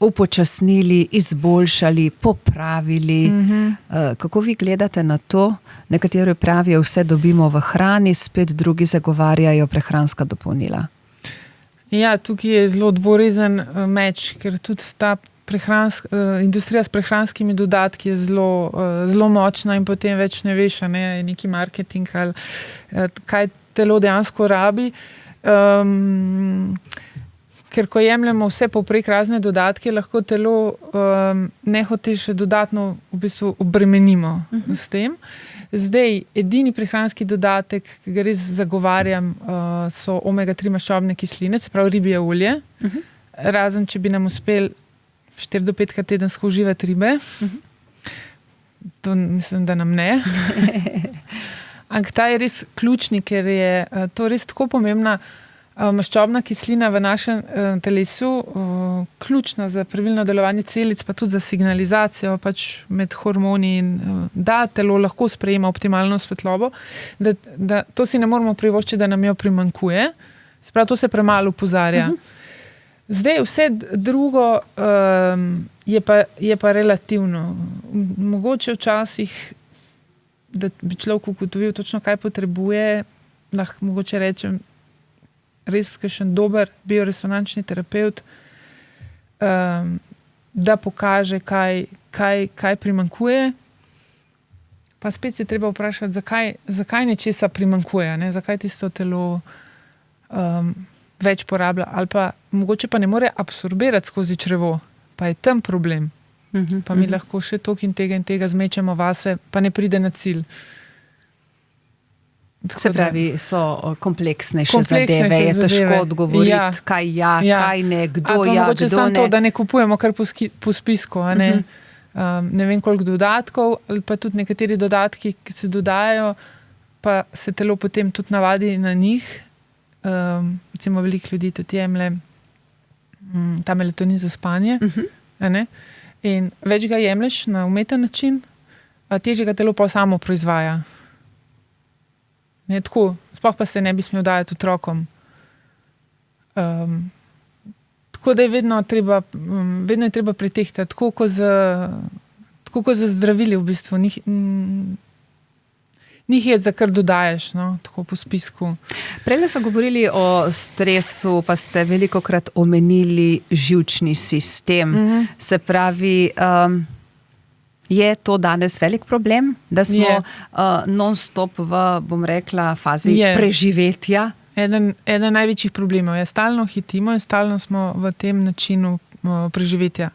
upočasnili, izboljšali, popravili. Kako vi gledate na to? Nekateri pravijo, vse dobimo v hrani, spet drugi zagovarjajo prehranska dopolnila. Ja, tukaj je zelo dvorezen meč, ker tudi ta industrija s prehranskimi dodatki je zelo močna in potem več ne veš, je neki marketing ali kaj telo dejansko rabi. Ker ko jemljemo vse povprek razne dodatke, lahko telo nehote še dodatno v bistvu obremenimo s tem. Zdaj, edini prehranski dodatek, ki ga res zagovarjam, so omega-3 maščobne kisline, se pravi ribje olje. Razen, če bi nam uspel 4 do 5 krat tedensko uživati ribe. To mislim, da nam ne. Ampak ta je res ključni, ker je to res tako pomembna maščobna kislina v našem telesu, ključna za pravilno delovanje celic, pa tudi za signalizacijo pač med hormoni in da telo lahko sprejema optimalno svetlobo, da to si ne moramo privoščiti, da nam jo primanjkuje. Se pravi, to se premalo opozarja. Zdaj, vse drugo je pa relativno. Mogoče včasih, da bi človek ugotovil točno, kaj potrebuje, lahko mogoče rečem, res kakšen dober bioresonančni terapevt, da pokaže, kaj primanjkuje. Pa spet se treba vprašati, zakaj nečesa primanjkuje, zakaj tisto telo več porablja, ali pa mogoče pa ne more absorbirati skozi črevo, pa je tam problem. Pa mi lahko še toliko in tega zmečemo vase, pa ne pride na cilj. Se pravi, so kompleksnejše zadeve, je težko odgovoriti, kaj kaj ne, kdo kdo ne. Mogoče samo to, da ne kupujemo kar po spisku, ne vem koliko dodatkov, ali pa tudi nekateri dodatki, ki se dodajajo, pa se telo potem tudi navadi na njih. Recimo veliko ljudi tudi jemlje ta melatonin za spanje. In več ga jemlješ na umeten način, težje ga telo pa samo proizvaja. Tako, sploh pa se ne bi smel dajati otrokom. Tako da je vedno je treba pretehtati, tako kot za zdravili v bistvu. Njih je za kar dodajaš, tako po spisku. Prej smo govorili o stresu, pa ste velikokrat omenili živčni sistem. Se pravi, je to danes velik problem, da smo non-stop v, bom rekla, fazi preživetja? Eden največjih problemov je, stalno hitimo in stalno smo v tem načinu preživetja.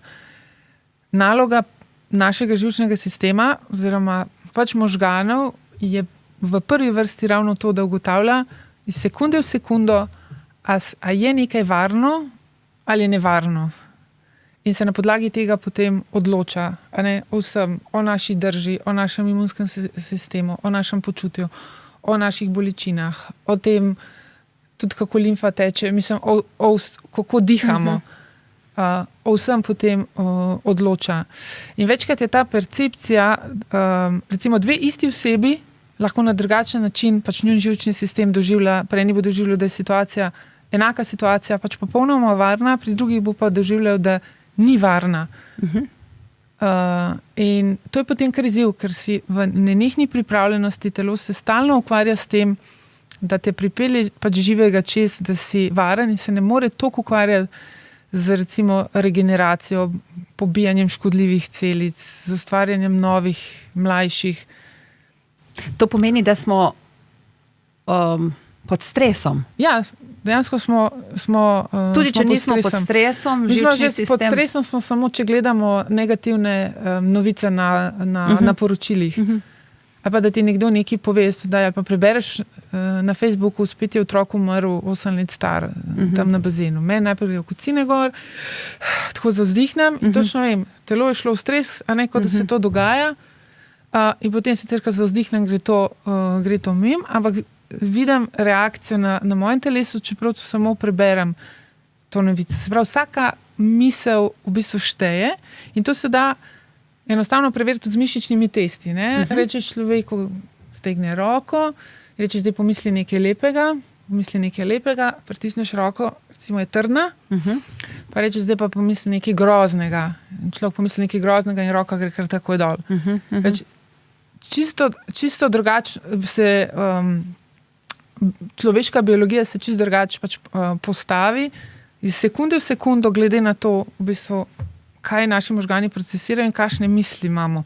Naloga našega živčnega sistema oziroma pač možganov je v prvi vrsti ravno to, da ugotavlja iz sekunde v sekundo, a je nekaj varno ali je nevarno. In se na podlagi tega potem odloča o vsem, o naši drži, o našem imunskem sistemu, o našem počutju, o naših bolečinah, o tem tudi kako limfa teče, mislim, kako dihamo. O vsem potem odloča. In večkrat je ta percepcija, recimo 2 isti osebi lahko na drugačen način pač njun živčni sistem doživlja, pri eni bo doživljal, da je situacija, enaka situacija, pač popolnoma varna, pri drugih bo pa doživljal, da ni varna. In to je potem kar izziv, ker si v nenehni pripravljenosti telo se stalno ukvarja s tem, da te pripelje pač živega čez, da si varen in se ne more toliko ukvarjati z recimo regeneracijo, pobijanjem škodljivih celic, z ustvarjanjem novih, mlajših. To pomeni, da smo pod stresom. Ja, dejansko smo tudi če nismo pod stresom, živčni sistem. Pod stresom smo samo, če gledamo negativne novice na poročilih. Ali pa da ti nekdo nekaj pove, ali pa prebereš na Facebooku, spet je otrok umrl 8 let star, tam na bazenu. Meni najprej gre v kocine gor, tako zavzdihnem in točno vem, telo je šlo v stres, a ne kot da se to dogaja. In potem sicer, ko zavzdihnem, gre to mimo, ampak vidim reakcijo na mojem telesu, čeprav to samo preberem to novico. Se pravi, vsaka misel v bistvu šteje in to se da enostavno preveriti z mišičnimi testi. Rečeš človeku, stegne roko, rečeš, zdaj pomisli nekaj lepega, pritisneš roko, recimo je trdna, pa rečeš, zdaj pa pomisli nekaj groznega. Človek pomisli nekaj groznega in roka gre kar takoj dol. Čisto drugače se človeška biologija se čisto drugače postavi iz sekunde v sekundo, glede na to, v bistvu, kaj naši možgani procesirajo in kakšne misli imamo.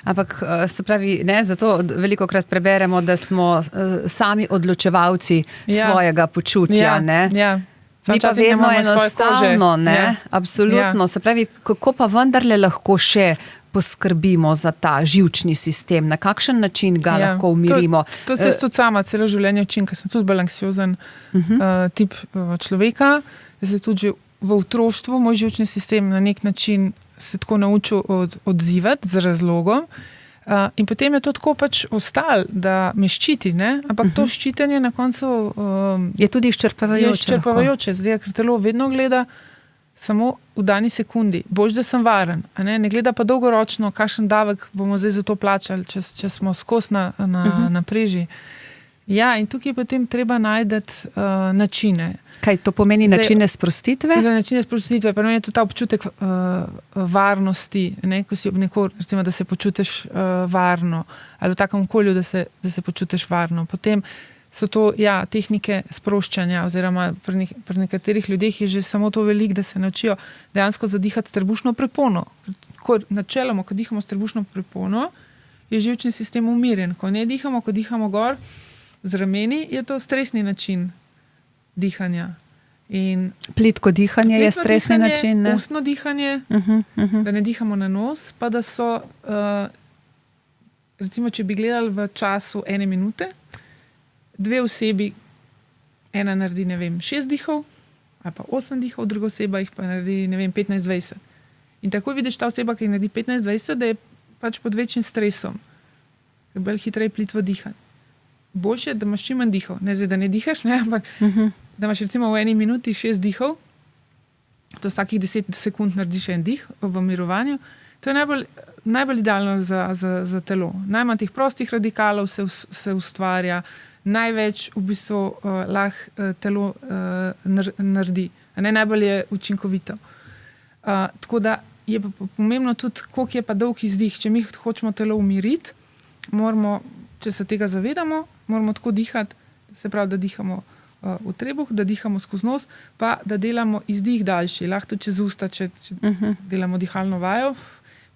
Ampak se pravi, zato velikokrat preberemo, da smo sami odločevalci svojega počutja. Ni pa vedno enostavno. Absolutno. Se pravi, kako pa vendarle lahko še poskrbimo za ta živčni sistem, na kakšen način ga lahko umirimo. To se tudi sama celo življenje učim, ker sem tudi bolj anksiozen tip človeka. Jaz sem tudi že v otroštvu, moj živčni sistem na nek način se tako naučil odzivati z razlogom. In potem je to tako pač ostalo, da me ščiti, ampak to ščitenje na koncu je tudi izčrpavajoče. Je izčrpavajoče, zdaj, ker telo vedno gleda samo v dani sekundi. Bož, da sem varen. Ne gleda pa dolgoročno, kakšen davek bomo zdaj za to plačali, če smo skozi na preži. Ja, in tukaj je potem treba najti načine. Kaj to pomeni, načine sprostitve? Za načine sprostitve, pa je to ta občutek varnosti, ko si recimo, da se počutiš varno, ali v takem okolju, da se počutiš varno. Potem so to tehnike sproščanja, oziroma pri nekaterih ljudeh je že samo to veliko, da se naučijo dejansko zadihati s trebušno prepono. Načeloma, ko dihamo s trebušno prepono, je živčni sistem umirjen. Ko ne dihamo, ko dihamo gor z rameni, je to stresni način dihanja. Plitko dihanje je stresni način. Ustno dihanje, da ne dihamo na nos, pa da so, recimo, če bi gledali v času 1 minute, 2 osebi, ena naredi, 6 dihov, ali pa 8 dihov, druga oseba jih pa naredi, 15-20. In tako vidiš ta oseba, ki naredi 15-20, da je pač pod večjim stresom, ker bolj hitreje plitvo dihanje. Boljše, da imaš čim manj dihov. Ne zdaj, da ne dihaš, ampak da imaš recimo v 1 minuti 6 dihov, to vsakih 10 sekund narediš en dih v mirovanju. To je najbolj idealno za telo. Najmanj teh prostih radikalov se ustvarja, največ v bistvu lahko telo naredi. Najbolj je učinkovito. Tako da je pa pomembno tudi, koliko je pa dolg izdih. Če mi hočemo telo umiriti, moramo, če se tega zavedamo, moramo tako dihati, se pravi, da dihamo v trebuh, da dihamo skozi nos, pa da delamo izdih daljši, lahko čez usta, če delamo dihalno vajo,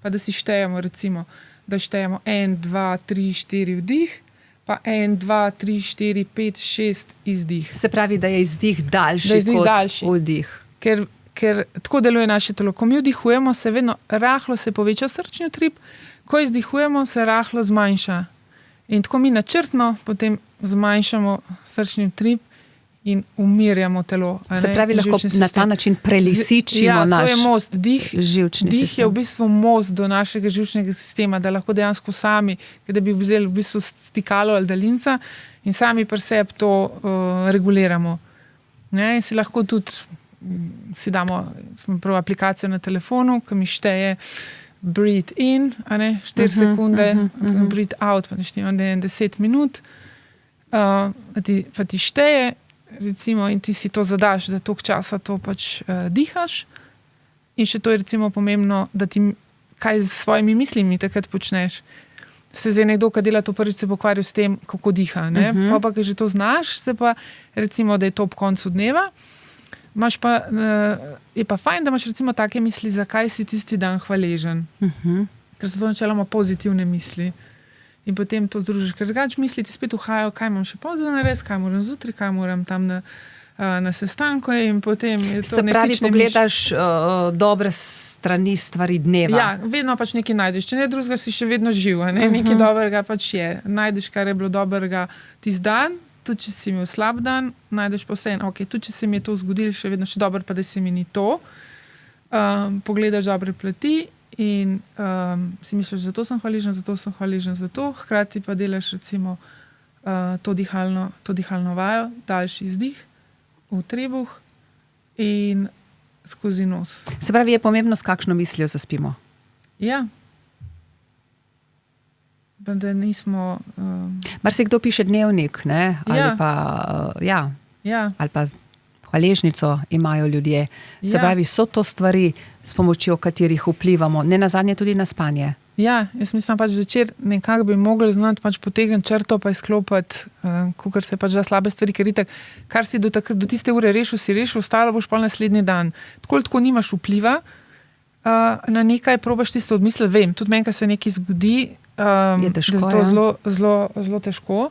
pa da si štejemo, recimo, da štejemo 1, 2, 3, 4 vdih, pa 1, 2, 3, 4, 5, 6 izdih. Se pravi, da je izdih daljši kot vdih. Ker tako deluje naše telo. Ko mi vdihujemo, se vedno rahlo se poveča srčni utrip, ko izdihujemo, se rahlo zmanjša. In tako mi načrtno potem zmanjšamo srčni utrip in umirjamo telo. Se pravi, lahko na ta način prelisičimo naš to je most. živčni sistem. Dih je v bistvu most do našega živčnega sistema, da lahko dejansko sami, da bi vzeli v bistvu stikalo ali daljinca in sami pri sebi to reguliramo. In si lahko tudi si damo prvo aplikacijo na telefonu, ki mi šteje breathe in, 4 sekunde, breathe out, pa neštejem 10 minut, pa ti šteje, recimo, in ti si to zadaš, da toliko časa to pač dihaš. In še to je recimo pomembno, da ti kaj z svojimi mislimi takrat počneš. Se zdaj nekdo, ki dela to prvič, se pokvaril s tem, kako diha. Pa, ki že to znaš, se pa recimo, da je to ob koncu dneva, je pa fajn, da imaš recimo take misli, zakaj si tisti dan hvaležen. Ker so to načeloma pozitivne misli. In potem to združiš, ker drugače misli ti spet uhajajo, kaj imam še pozno narediti, kaj moram zjutraj, kaj moram tam na sestanku in potem je to se pravi, pogledaš dobre strani stvari dneva. Ja, vedno pač nekaj najdeš. Če ne drugega, si še vedno živ. Nekaj dobrega pač je. Najdeš, kar je bilo dobrega tisti dan, tudi če si imel slab dan, najdeš pa vse. Okay, tudi če se mi je to zgodilo, še vedno še dobro, pa da se mi ni to. Pogledaš dobre plati in si misliš, zato sem hvaležen, zato. Hkrati pa delaš recimo to dihalno vajo, daljši izdih v trebuh in skozi nos. Se pravi, je pomembno, s kakšno mislijo zaspimo? Ja. Da nismo... Marsikdo piše dnevnik, ne? Ali pa, ali pa hvaležnico imajo ljudje. Se pravi, so to stvari, s pomočjo katerih vplivamo, ne nazadnje tudi na spanje. Ja, jaz mislim pač večer nekako bi mogli znati pač potegniti črto pa izklopiti, kakor se pač da slabe stvari, ker itak, kar si do tiste ure rešil, ostalo boš pa naslednji dan. Tako nimaš vpliva na nekaj, probaš tisto odmisliti, vem, tudi meni, ko se nekaj zgodi, je težko, da je to zelo težko.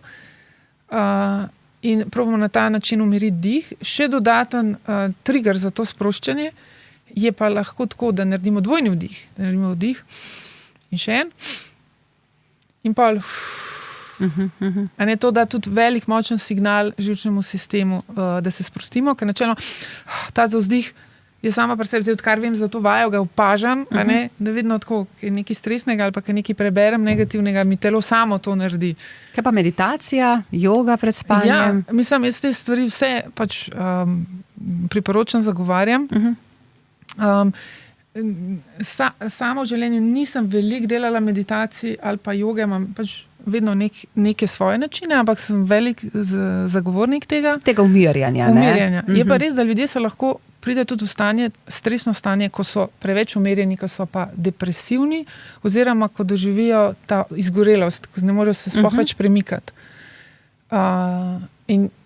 In probamo na ta način umiriti dih. Še dodaten trigger za to sproščanje je pa lahko tako, da naredimo dvojni vdih. Da naredimo vdih in še en. In pa a ne to da tudi velik, močen signal živčnemu sistemu, da se sprostimo, ker načelno ta zavzdih je sama pri sebi, odkar vem za to vajo, ga opažam, a ne, da vedno tako, kaj nekaj stresnega ali pa kaj nekaj preberem negativnega, mi telo samo to naredi. Kaj pa meditacija, yoga pred spanjem? Ja, mislim, jaz te stvari vse pač priporočam, zagovarjam. Samo v življenju nisem veliko delala meditacij ali pa joge, imam pač vedno neke svoje načine, ampak sem velik zagovornik tega. Tega umirjanja, ne? Je pa res, da ljudje se lahko pride tudi v stresno stanje, ko so preveč umirjeni, ko so pa depresivni, oziroma ko doživijo ta izgorelost, ko ne morejo se sploh več premikati.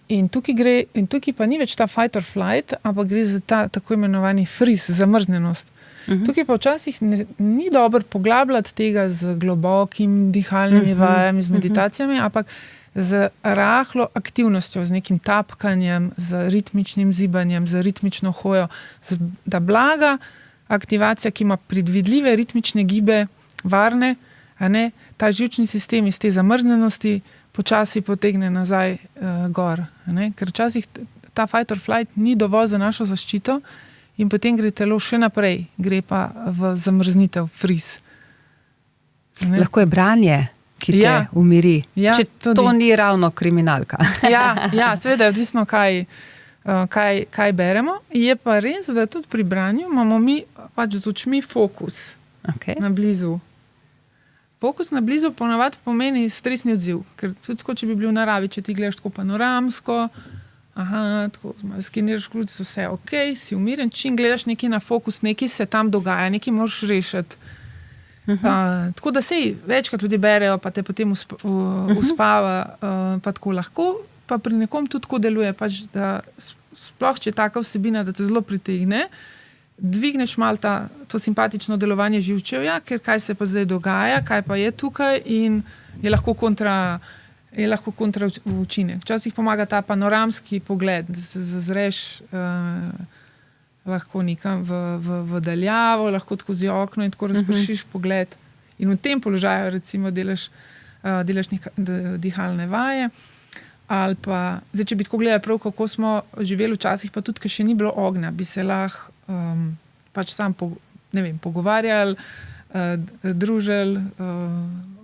In tukaj pa ni več ta fight or flight, ampak gre za ta tako imenovani freeze, zamrznjenost. Tukaj pa včasih ni dobro poglabljati tega z globokim dihalnimi vajami, z meditacijami, ampak z rahlo aktivnostjo, z nekim tapkanjem, z ritmičnim zibanjem, z ritmično hojo, da blaga aktivacija, ki ima predvidljive ritmične gibe, varne, a ne, ta živčni sistem iz te zamrznjenosti počasi potegne nazaj gor. Ne? Ker včasih ta fight or flight ni dovolj za našo zaščito in potem gre telo še naprej, gre pa v zamrznitev, freeze. Lahko je branje, ki te umiri. Ja, če tudi to ni ravno kriminalka. Ja, seveda je odvisno, kaj beremo. Je pa res, da tudi pri branju imamo mi pač z očmi fokus na blizu. Fokus na blizu ponavadi pomeni stresni odziv, ker tudi tako, če bi bil v naravi, če ti gledaš tako panoramsko, tako skeniraš kruci, vse ok, si umiren, čim gledaš nekaj na fokus, nekaj se tam dogaja, nekaj moraš rešiti. Tako da sej večkrat ljudi berejo, pa te potem uspava, pa tako lahko, pa pri nekom tudi tako deluje, pač, da sploh, če je taka vsebina, da te zelo pritegne, dvigneš malo to simpatično delovanje živčevja, ker kaj se pa zdaj dogaja, kaj pa je tukaj in je lahko kontra učinek. Včasih pomaga ta panoramski pogled, da se zazreš lahko nekam v daljavo, lahko skozi okno in tako razpršiš pogled. In v tem položaju recimo delaš dihalne vaje. Ali pa, zdaj, če bi tako gledali prav, kako smo živeli včasih, pa tudi, ker še ni bilo ognja, bi se lahko pač sam pogovarjali, družili,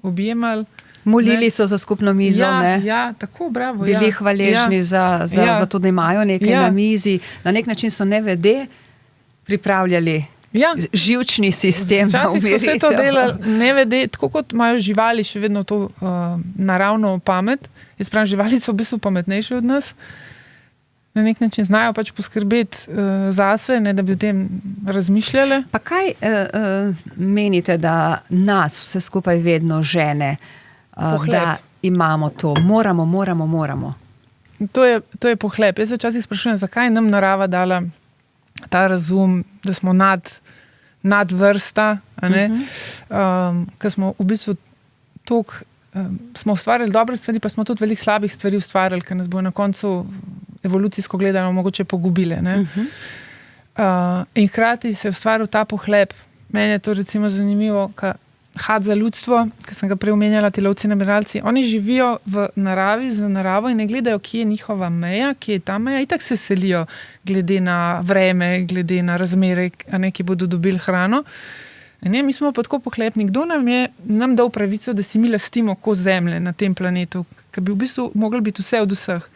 objemali. Molili so za skupno mizo, ne? Ja, tako, bravo. Bili hvaležni za to, da imajo nekaj na mizi. Na nek način so nevede pripravljali živčni sistem na umiritev. Včasih so vse to delali nevede, tako kot imajo živali še vedno to naravno pamet. Jaz pravim, živali so v bistvu pametnejše od nas. Na nek način znajo pač poskrbeti zase, ne da bi o tem razmišljali. Pa kaj menite, da nas vse skupaj vedno žene, da imamo to? Moramo. To je pohlep. Jaz se včasih sprašujem, zakaj nam narava dala ta razum, da smo nadvrsta, ker smo v bistvu smo ustvarjali dobre stvari, pa smo tudi veliko slabih stvari ustvarjali, ker nas bo na koncu evolucijsko gledano mogoče pogubile. In hkrati se je ustvaril ta pohlep. Meni je to recimo zanimivo, Had za ljudstvo, ki sem ga prej omenjala, ti lovci nabiralci, oni živijo v naravi, za naravo in ne gledajo, kje je njihova meja, kje je ta meja. Itak se selijo glede na vreme, glede na razmere, ki bodo dobili hrano. Mi smo pa tako pohlepni. Kdo nam dal pravico, da si mi lastimo kos zemlje na tem planetu, ki bi v bistvu mogli biti vse od vseh.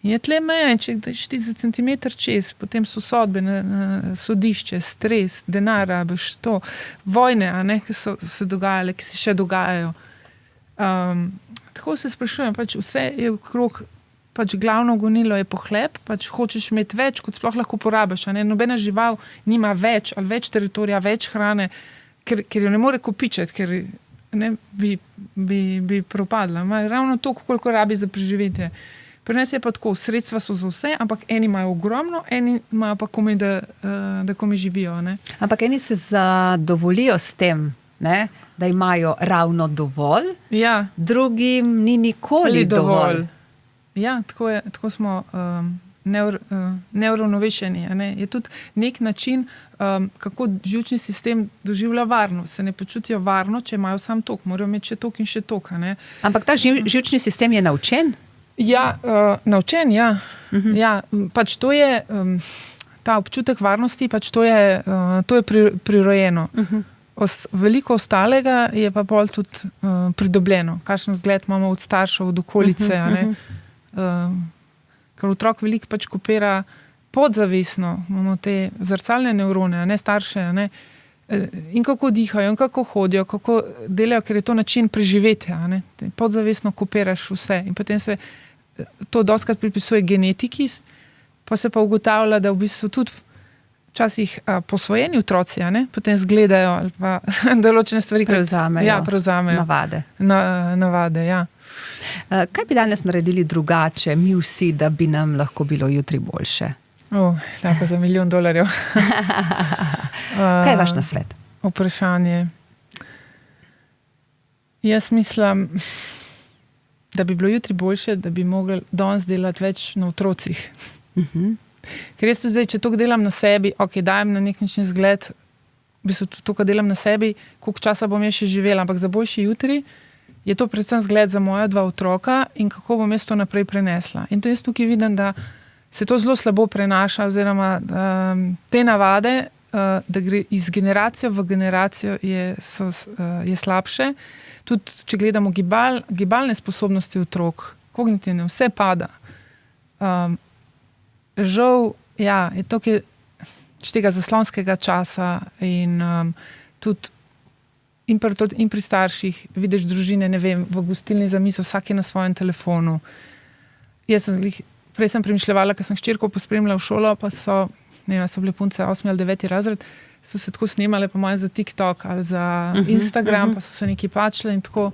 In je tle meja, in če daš ti za centimeter čez, potem so sodbe na sodišče, stres, denar rabiš, to, vojne, ki so se dogajale, ki se še dogajajo. Tako se sprašujem, vse je okrog, glavno gonilo je pohlep, hočeš imeti več, kot sploh lahko porabiš. Nobena žival nima več ali več teritorija, več hrane, ker jo ne more kopičiti, ker bi propadla. Ravno toliko, koliko rabi za preživetje. Pri nas je pa tako, sredstva so za vse, ampak eni imajo ogromno, eni imajo pa komaj, da komaj živijo. Ampak eni se zadovoljijo s tem, da imajo ravno dovolj, drugim ni nikoli dovolj. Ja, tako smo neuravnovešeni. Je tudi nek način, kako živčni sistem doživlja varnost. Se ne počutijo varno, če imajo sam tok, morajo imeti še tok in še tok. Ampak ta živčni sistem je naučen? Ja, naučen, ja. Ja, to je ta občutek varnosti, to je prirojeno. Veliko ostalega je pa bolj tudi pridobljeno. Kakšen vzgled imamo od staršev, od okolice. Ker otrok veliko kopira podzavestno. Imamo te zrcalne nevrone, starše. In kako dihajo, in kako hodijo, kako delajo, ker je to način preživetja. Podzavestno kopiraš vse. In potem se to dostikrat pripisuje genetiki, pa se pa ugotavlja, da v bistvu tudi včasih posvojeni otroci potem zgledajo ali pa določene stvari prevzamejo. Navade, ja. Kaj bi danes naredili drugače, mi vsi, da bi nam lahko bilo jutri boljše? Tako za $1 milijon. Kaj je vaš nasvet? Vprašanje. Jaz mislim, da bi bilo jutri boljše, da bi mogli danes delati več na otrocih. Ker jaz tudi zdaj, če to delam na sebi, dajem na nek način zgled, v bistvu to, kar delam na sebi, koliko časa bom jaz še živela, ampak za boljši jutri je to predvsem zgled za moja 2 otroka in kako bom jaz to naprej prenesla. In to jaz tukaj vidim, da se to zelo slabo prenaša, oziroma te navade, da gre iz generacijo v generacijo, je slabše. Tudi, če gledamo gibalne sposobnosti otrok, kognitivne, vse pada. Žal, je to, tega zaslonskega časa in tudi in pri starših, vidiš družine, ne vem, v gostilni za mizo, vsak je na svojem telefonu. Prej sem premišljevala, ker sem hčerko pospremila v šolo, pa so bile punce 8. ali 9. razred, so se tako snemale po mojem za TikTok ali za Instagram, pa so se nekaj pačile in tako.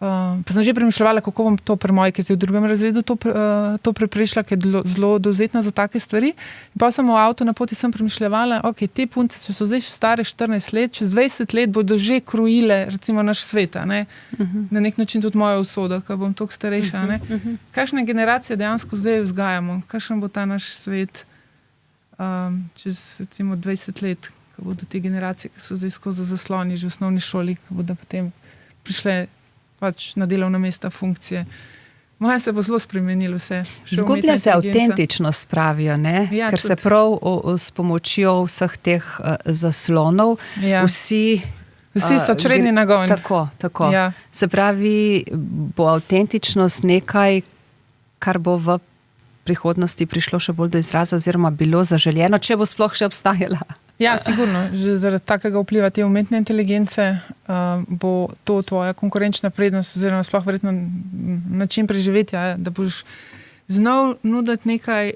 Pa sem že premišljevala, kako bom to pri moji, ki je v 2. razredu to preprečila, ker je zelo dovzetna za take stvari. In pa sem v avtu na poti sem premišljevala, te punce, če so zdaj stare 14 let, čez 20 let bodo že krojile recimo naš svet, na nek način tudi mojo usodo, ker bom toliko starejša. Kakšne generacije dejansko zdaj vzgajamo? Kakšen bo ta naš svet čez recimo 20 let, ko bodo te generacije, ki so zdaj skozi zasloni že v osnovni šoli, ko bodo potem prišle na delovna mesta, funkcije. Moje se bo zelo spremenilo vse. Zgublja se avtentičnost, pravijo, ker se prav s pomočjo vseh teh zaslonov vsi so čredni nagon. Tako. Ja. Se pravi, bo avtentičnost nekaj, kar bo v prihodnosti prišlo še bolj do izraza oziroma bilo zaželjeno, če bo sploh še obstajala. Ja, sigurno. Že zaradi takega vpliva te umetne inteligence bo to tvoja konkurenčna prednost oziroma sploh verjetno način preživetja, da boš znal nuditi nekaj,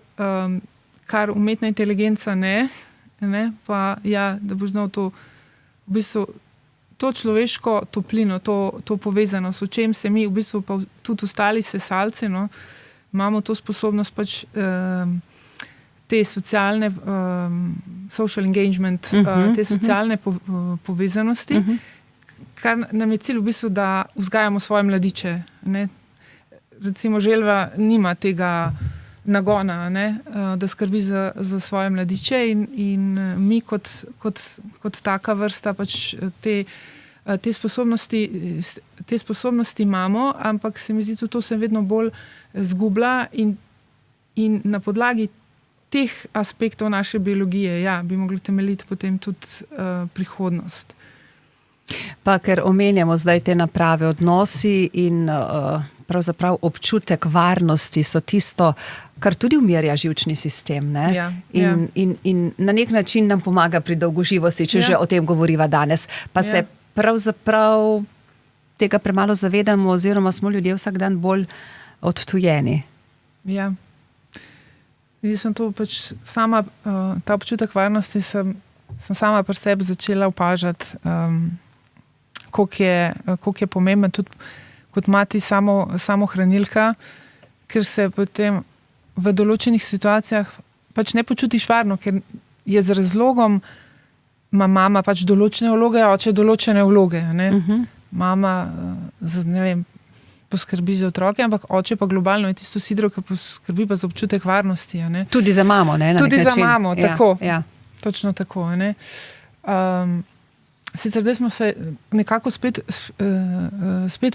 kar umetna inteligenca ne, pa da boš znal to v bistvu to človeško toplino, to povezanost, o čem se mi v bistvu pa tudi ostali sesalci, imamo to sposobnost te socialne, social engagement, te socialne povezanosti, kar nam je cilj v bistvu, da vzgajamo svoje mladiče. Ne? Recimo želva nima tega nagona, ne? Da skrbi za svoje mladiče in mi kot taka vrsta pač te sposobnosti imamo, ampak se mi zdi, tudi to se vedno bolj zgublja in na podlagi teh aspektov naše biologije, bi mogli temeljiti potem tudi prihodnost. Pa ker omenjamo zdaj te naprave, odnosi in pravzaprav občutek varnosti so tisto, kar tudi umirja živčni sistem. Ne? In na nek način nam pomaga pri dolgoživosti, če že o tem govoriva danes. Pa se pravzaprav tega premalo zavedamo oziroma smo ljudje vsak dan bolj odtujeni. Ja. Jaz sem to pač sama, ta občutek varnosti sem sama pri sebi začela opažati, koliko je pomemben tudi kot mati samohranilka, ker se potem v določenih situacijah pač ne počutiš varno, ker je z razlogom, ima mama pač določene vloge, oče določene vloge. Ne? Mama, ne vem, poskrbi za otroke, ampak oče pa globalno je tisto sidro, ki poskrbi pa za občutek varnosti. Ne? Tudi za mamo, ne? Tudi za mamo, tako. Ja. Točno tako. Ne? Sicer zdaj smo se nekako spet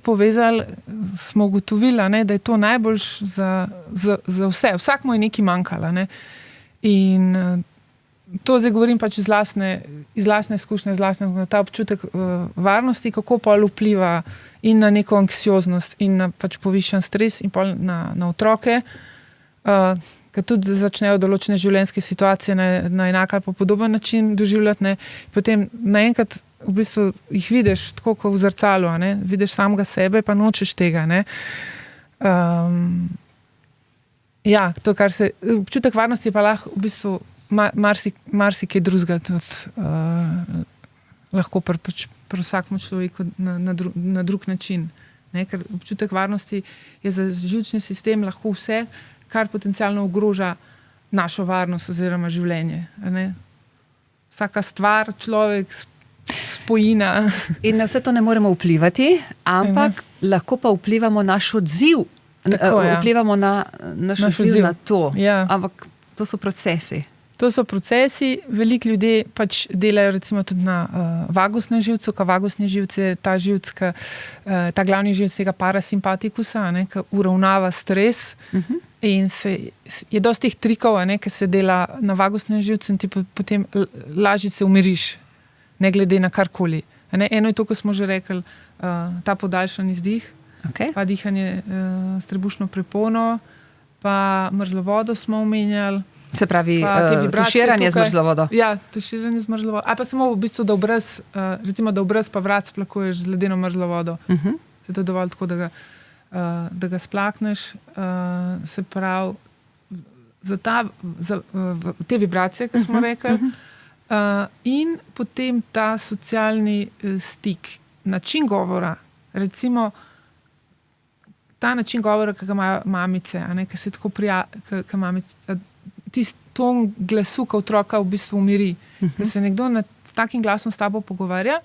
povezali, smo ugotovili, ne, da je to najboljš za vse. Vsak mu je nekaj manjkalo. Ne? In to zdaj govorim pač iz lastne izkušnje, ta občutek varnosti, kako pa vpliva in na neko anksioznost in na pač povišen stres in pa na otroke, ker tudi začnejo določene življenjske situacije na enak ali pa podoben način doživljati. Ne. Potem naenkrat v bistvu jih vidiš tako kot v zrcalu, ne. Vidiš samega sebe, pa nočeš tega. Ne. To, kar se, občutek varnosti pa lahko v bistvu marsikaj drugega tudi lahko pri vsakem človeku na drug način. Ne? Ker občutek varnosti je za živčni sistem lahko vse, kar potencialno ogroža našo varnost oziroma življenje. Ne? Vsaka stvar, človek, spojina. In na vse to ne moremo vplivati, ampak lahko pa vplivamo naš odziv. Vplivamo na naš odziv na to. Ja. Ampak to so procesi. To so procesi, veliko ljudi pač delajo recimo tudi na vagusnem živcu, ka vagusni živc je ta živc, ta glavni živc tega parasimpatikusa, ki uravnava stres in je dosti teh trikov, ki se dela na vagusnem živcu in ti potem lažje se umiriš, ne glede na karkoli. Eno je to, ko smo že rekli, ta podaljšan izdih, pa dihanje s trebušno prepono, pa mrzlo vodo smo omenjali. Se pravi, tuširanje z mrzlo vodo. Ja, tuširanje z mrzlo vodo. Ali pa samo v bistvu, da obraz pa vrat splakuješ z ledeno mrzlo vodo. Se to je dovolj tako, da ga splakneš. Se pravi, za te vibracije, ki smo rekli. In potem ta socialni stik, način govora. Recimo, ta način govora, ki ga imajo mamice, ki se tako ki mamice, tisti ton glasu, ki otroka v bistvu umiri. Ker se nekdo s takim glasom s tabo pogovarja,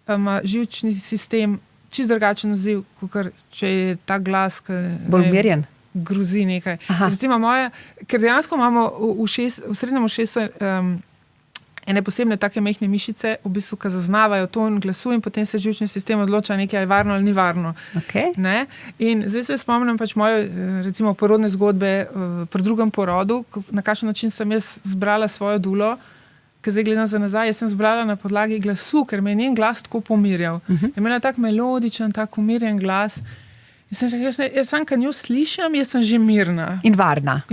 ima živčni sistem čisto drugačen odziv, kot če je ta glas, ki bolj umirjen, grozi nekaj. Recimo ker dejansko imamo v srednjem ušesu ene posebne take mehne mišice, v bistvu, ki zaznavajo ton glasu in potem se živčni sistem odloča nekaj, je varno ali ni varno. Ne? In zdaj se spomnim pač moje, recimo, porodne zgodbe pri drugem porodu, na kakšen način sem jaz zbrala svojo dulo, ker zdaj gledam za nazaj, jaz sem zbrala na podlagi glasu, ker me je njen glas tako pomirjal. Je imela tak melodičen, tak umirjen glas. In sem rekla, jaz sem, kad njo slišam, jaz sem že mirna. In varna.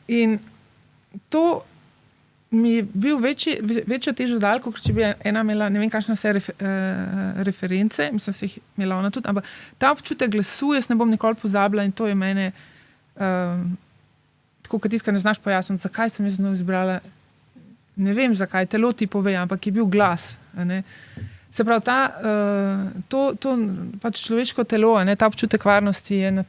In to mi je bil večjo težo dal, kot če bi ena imela, ne vem, kakšne vse reference, mislim, se jih imela ona tudi, ampak ta občutek glasu, jaz ne bom nikoli pozabila in to je mene, tako kot tiskaj ne znaš pojasniti, zakaj sem jaz izbrala, ne vem zakaj, telo ti pove, ampak je bil glas. Se pravi, to pač človeško telo, ta občutek varnosti je na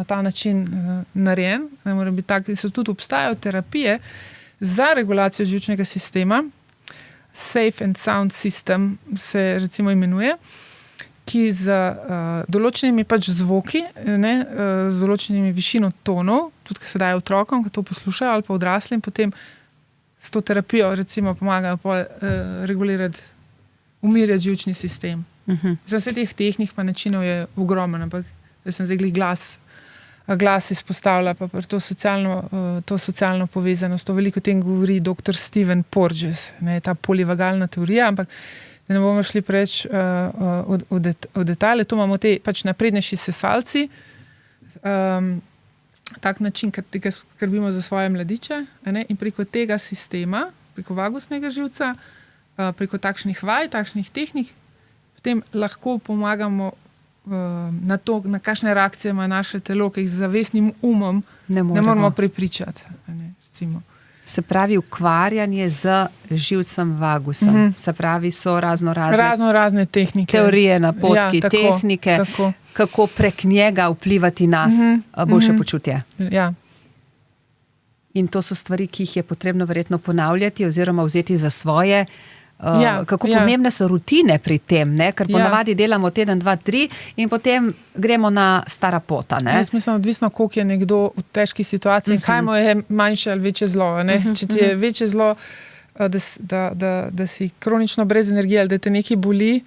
ta način narejen. Ne mora biti tak, so tudi obstajajo terapije za regulacijo živčnega sistema, Safe and Sound System se recimo imenuje, ki z določenimi pač zvoki, z določenimi višino tonov, tudi ki se daje otrokom, ki to poslušajo, ali pa odraslim, potem s to terapijo recimo pomagajo regulirati, umirjati živčni sistem. Za vse teh tehnik pa načinov je ogromen, ampak jaz sem zdaj glas izpostavila, pa to socialno povezanost, to veliko o tem govori dr. Stephen Porges, ta polivagalna teorija, ampak da ne bomo šli preveč v detalje, to imamo te pač naprednejši sesalci, tak način, ki skrbimo za svoje mladiče, in preko tega sistema, preko vagusnega živca, preko takšnih vaj, takšnih tehnik, potem lahko pomagamo na to, na kakšne reakcije ima naše telo, ki jih z zavestnim umom ne moramo prepričati. Recimo. Se pravi, ukvarjanje z živcem vagusa. Se pravi, so razne tehnike. Teorije, napotki, tehnike, kako prek njega vplivati na boljše počutje. Ja. In to so stvari, ki jih je potrebno verjetno ponavljati oziroma vzeti za svoje. Kako pomembne so rutine pri tem, ker ponavadi delamo teden, 2, 3 in potem gremo na stara pota. Jaz mislim, odvisno, koliko je nekdo v težki situaciji in kaj mu je manjše ali večje zlo. Če ti je večje zlo, da si kronično brez energije ali da te nekaj boli,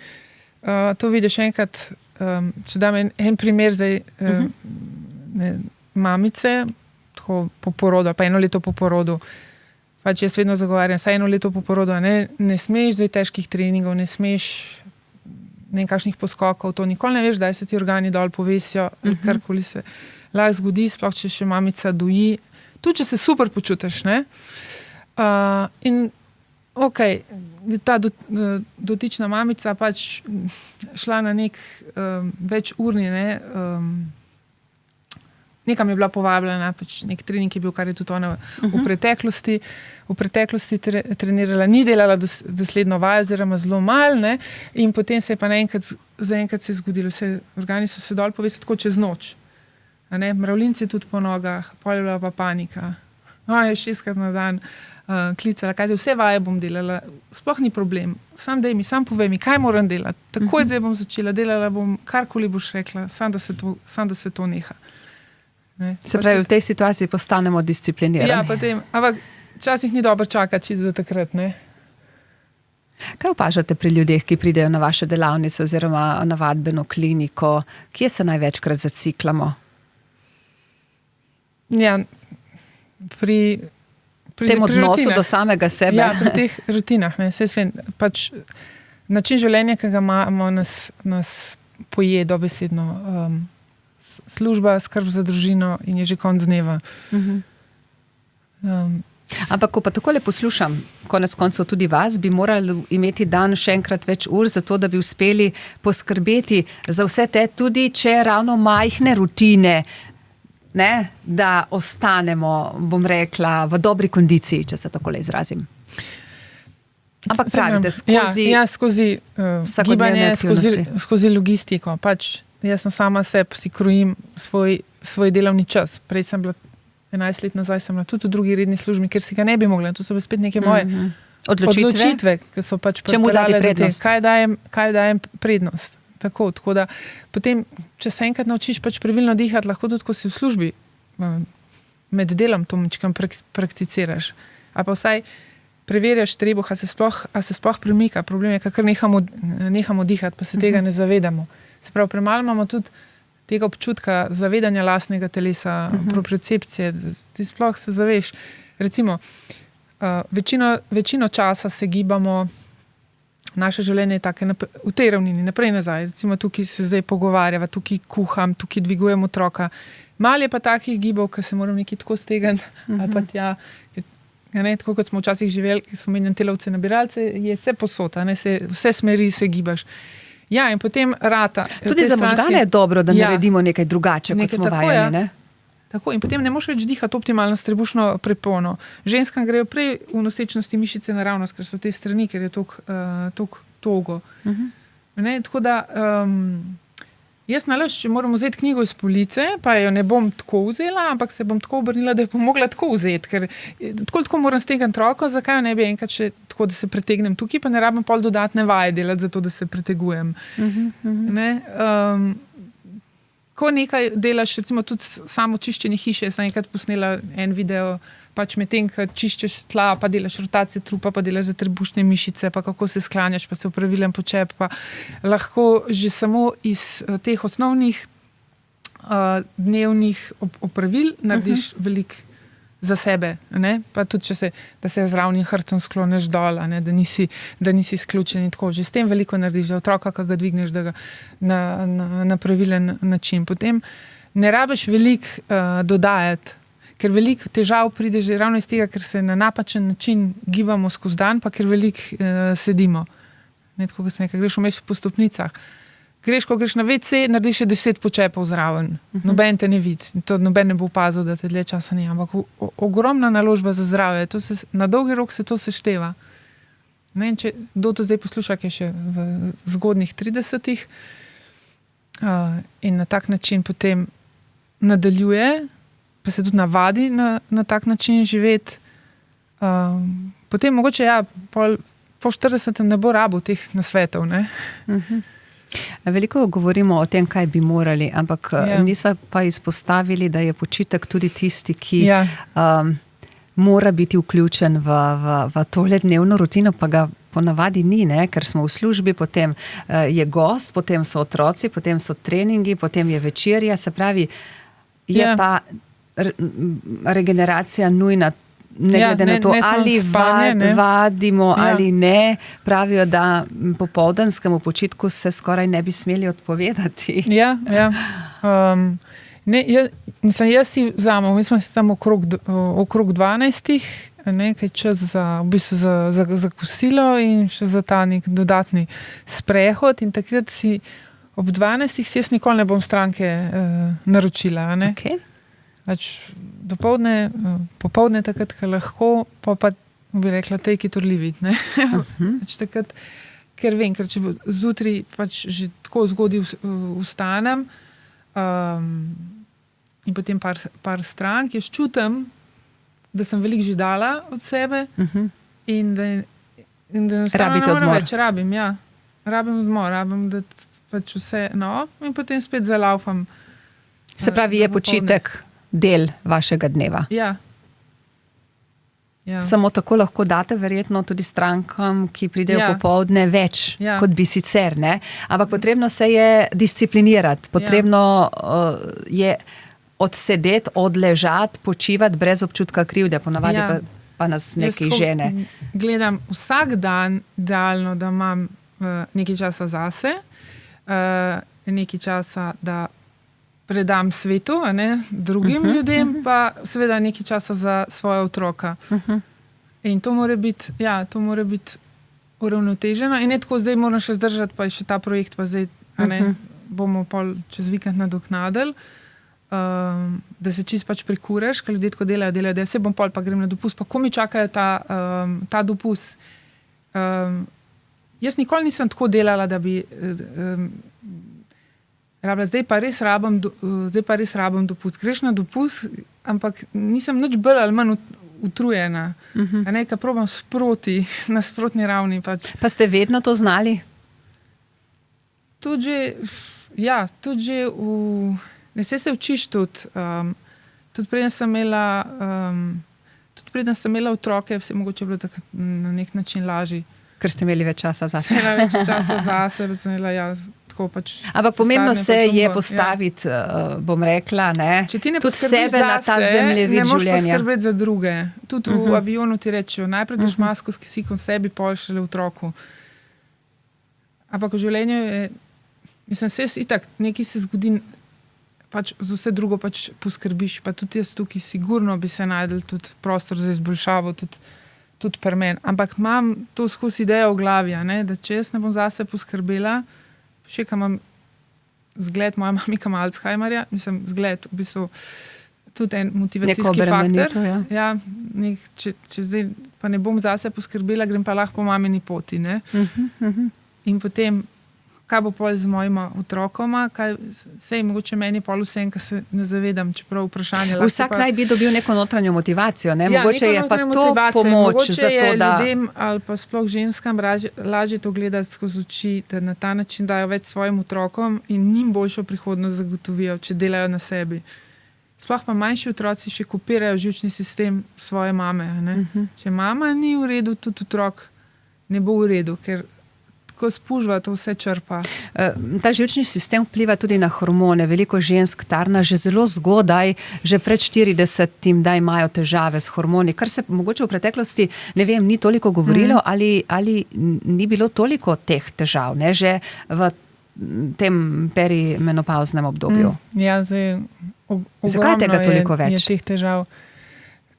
to vidiš enkrat, če dam en primer zdaj, mamice, tako po porodu, pa 1 leto po porodu, pač jaz vedno zagovarjam, saj 1 leto po porodu, ne smeš zdaj težkih treningov, ne smeš nekakšnih poskokov, to nikoli ne veš, da se ti organi dol povesijo, karkoli se lahko zgodi, sploh če še mamica doji, tudi če se super počutiš, in ta dotična mamica pač šla na nek večurni, nekam je bila povabljena, pač nek trening je bil, kar je tudi ona v preteklosti trenirala, ni delala dosledno vaj oziroma zelo malo, in potem se je pa zaenkrat se je zgodilo, vse organi so se dol povesili tako čez noč. Mravljinci tudi po nogah, pol je bila pa panika. Je 6-krat na dan klicala, vse vaje bom delala, sploh ni problem, sam povej mi, kaj moram delati, takoj zdaj bom začela, delala bom, karkoli boš rekla, sam da se to neha. Se pravi, v tej situaciji postanemo disciplinirani. Ja, potem, ampak včasih ni dobro čakati čisto do takrat, Kaj opažate pri ljudeh, ki pridejo na vaše delavnice oziroma na vadbeno kliniko? Kje se največkrat zaciklamo? Ja, pri tem odnosu rutinah. Do samega sebe. Ja, pri teh rutinah, pač način življenja, ki ga imamo, nas poje dobesedno. Služba, skrb za družino in je že konec dneva. Ampak, ko pa takole poslušam, konec koncev tudi vas, bi morali imeti dan še enkrat več ur, zato da bi uspeli poskrbeti za vse te, tudi če ravno majhne rutine, da ostanemo, bom rekla, v dobri kondiciji, če se takole izrazim. Ampak pravite, skozi gibanje, skozi logistiko, pač jaz sem sama si krojim svoj delovni čas. Prej sem bila 11 let nazaj, sem bila tudi v drugi redni službi, ker si ga ne bi mogla. To so spet neke moje odločitve, ki so pač čemu dati prednost? Kaj dajem prednost. Tako da potem, če se enkrat naučiš pač pravilno dihati, lahko tudi, ko si v službi, med delom to mičkam prakticiraš. A pa vsaj preverjaš trebuh, a se sploh premika. Problem je, kar nehamo dihati, pa se tega ne zavedamo. Se pravi, premalo imamo tudi tega občutka zavedanja lastnega telesa, propriocepcije, ti sploh se zaveš. Recimo, večino časa se gibamo, naše življenje je take v tej ravnini, naprej nazaj. Recimo, tukaj se zdaj pogovarjava, tukaj kuham, tukaj dvigujem otroka. Malo je pa takih gibov, ki se moram nekaj tako stegniti, ali pa tja, tako kot smo včasih živeli, ki so menjeni telovce, nabiralce, je vse posod, vse smeri se gibaš. Ja, in potem rata. Tudi za možgane je dobro, da naredimo nekaj drugače, kot smo vajeni, Tako, in potem ne moš več dihati optimalno s trebušno prepono. Ženskam grejo prej v nosečnosti mišice naravnost, ker so te strani, ker je toliko togo. Ne, tako da jaz nalaž, če moram vzeti knjigo iz police, pa jo ne bom tako vzela, ampak se bom tako obrnila, da jo bom mogla tako vzeti, ker tako moram stegniti roko, zakaj jo ne bi enkrat še tako, da se pretegnem tukaj, pa ne rabim pol dodatne vaje delati, zato da se pretegujem. Ne, ko nekaj delaš, recimo tudi samo čiščenje hiše, sem enkrat posnela en video, pač med tem, ko čiščeš tla, pa delaš rotacije trupa, pa delaš za trebušne mišice, pa kako se sklanjaš, pa se v pravilen počep, pa lahko že samo iz teh osnovnih dnevnih opravil narediš veliko za sebe, ne? Pa tudi, da se z ravnim hrbtom skloniš dol, ne? Da nisi izključen in tako. Že s tem veliko narediš, da otroka, ko ga dvigneš, da ga na pravilen način. Potem ne rabiš veliko dodajati, ker veliko težav pride že ravno iz tega, ker se na napačen način gibamo skozi dan, pa ker veliko sedimo. Ne, tako, ko se nekaj greš vmes po stopnicah. Ko greš na WC, narediš še 10 počepov zraven. Noben te ne vidi. Noben ne bo opazil, da te dlje časa ni. Ampak ogromna naložba za zdravje. Na dolgi rok se to sešteva. Ne, če kdo to zdaj posluša, ki je še v zgodnjih 30-ih in na tak način potem nadaljuje, pa se tudi navadi na tak način živeti, potem mogoče po 40 ne bo rabil teh nasvetov. Ne? Veliko govorimo o tem, kaj bi morali, ampak nismo pa izpostavili, da je počitek tudi tisti, ki mora biti vključen v tole dnevno rutino, pa ga ponavadi ni, ne? Ker smo v službi, potem je gost, potem so otroci, potem so treningi, potem je večerja, se pravi, je pa regeneracija nujna, ne glede na to, ali vadimo ali ne. Pravijo, da popoldanskemu počitku se skoraj ne bi smeli odpovedati. Ja. Jaz si vzamem, mi smo si tam okrog 12, nekaj čas za kosilo in še za ta nek dodatni sprehod, in takrat si ob 12 si jaz nikoli ne bom stranke naročila. Okay. Popoldne takrat, ko lahko, pa bi rekla, take it or leave it. Takrat, ker vem, ker če zjutraj pač že tako zgodaj vstanem in potem par strank, jaz čutim, da sem veliko že dala od sebe in da rabite odmor. Več rabim, rabim odmor, rabim, da pač vse in potem spet zalaufam. Se pravi, je počitek del vašega dneva. Ja. Samo tako lahko date verjetno tudi strankam, ki pridejo popoldne več, kot bi sicer, ne? Ampak potrebno se je disciplinirati, potrebno je odsedeti, odležati, počivati brez občutka krivde, ponavadi pa nas nekaj žene. Gledam vsak dan idealno, da imam nekaj časa zase, nekaj časa, da predam svetu, drugim ljudem, pa seveda nekaj časa za svoje otroka. In to mora biti uravnoteženo. In ne tako, zdaj moram še zdržati, pa je še ta projekt, pa zdaj bomo pol čez vikend nadoknadili, da se čist pač prikuraš, ker ljudje tako delajo, da se bom pol, pa grem na dopust, pa ko mi čakajo ta dopust. Jaz nikoli nisem tako delala, da bi rabila, zdaj pa res rabim dopust. Greš na dopust, ampak nisem nič bolj ali manj utrujena. Ker probam na sprotni ravni. Pač. Pa ste vedno to znali? Tudi že ne se učiš tudi. Tudi preden sem imela otroke, vse mogoče bilo tako na nek način lažji. Ker ste imeli več časa zase. Več časa zase, sem imela pač. Ampak pomembno se je postaviti, bom rekla, tudi sebe na ta zemljevid življenja. Ne moš poskrbeti za druge. Tudi v avionu ti rečejo, najprej daš masko s kisikom sebi, pol šele otroku. Ampak v življenju je, itak, nekaj se zgodi, pač za vse drugo pač poskrbiš, pa tudi jaz tukaj sigurno bi se najdel tudi prostor za izboljšavo, tudi pri meni. Ampak imam to skozi idejo v glavi, da če jaz ne bom zase poskrbela, še kam imam zgled, moja mamika ima Alzheimerja, zgled, v bistvu tudi en motivacijski faktor. Če zdaj pa ne bom zase poskrbela, grem pa lahko po mamini poti. in potem, kaj bo pol z mojima otrokoma, sej mogoče meni pol vsem, ker se ne zavedam, čeprav vprašanje. Vsak naj bi dobil neko notranjo motivacijo, ne? Ja, mogoče je pa to pomoč za to, da... ljudem ali pa sploh ženskam lažje to gledati skozi oči, da na ta način dajo več svojim otrokom in njim boljšo prihodnost zagotovijo, če delajo na sebi. Sploh pa manjši otroci še kopirajo živčni sistem svoje mame. Ne? Če mama ni v redu, tudi otrok ne bo v redu, ker ko spužva, to vse črpa. Ta živčni sistem vpliva tudi na hormone. Veliko žensk tarna že zelo zgodaj, že pred 40, da imajo težave s hormoni, kar se mogoče v preteklosti, ne vem, ni toliko govorilo, ali ni bilo toliko teh težav, ne, že v tem perimenopauznem obdobju. Ja, zdaj zakaj tega toliko več? Je teh težav.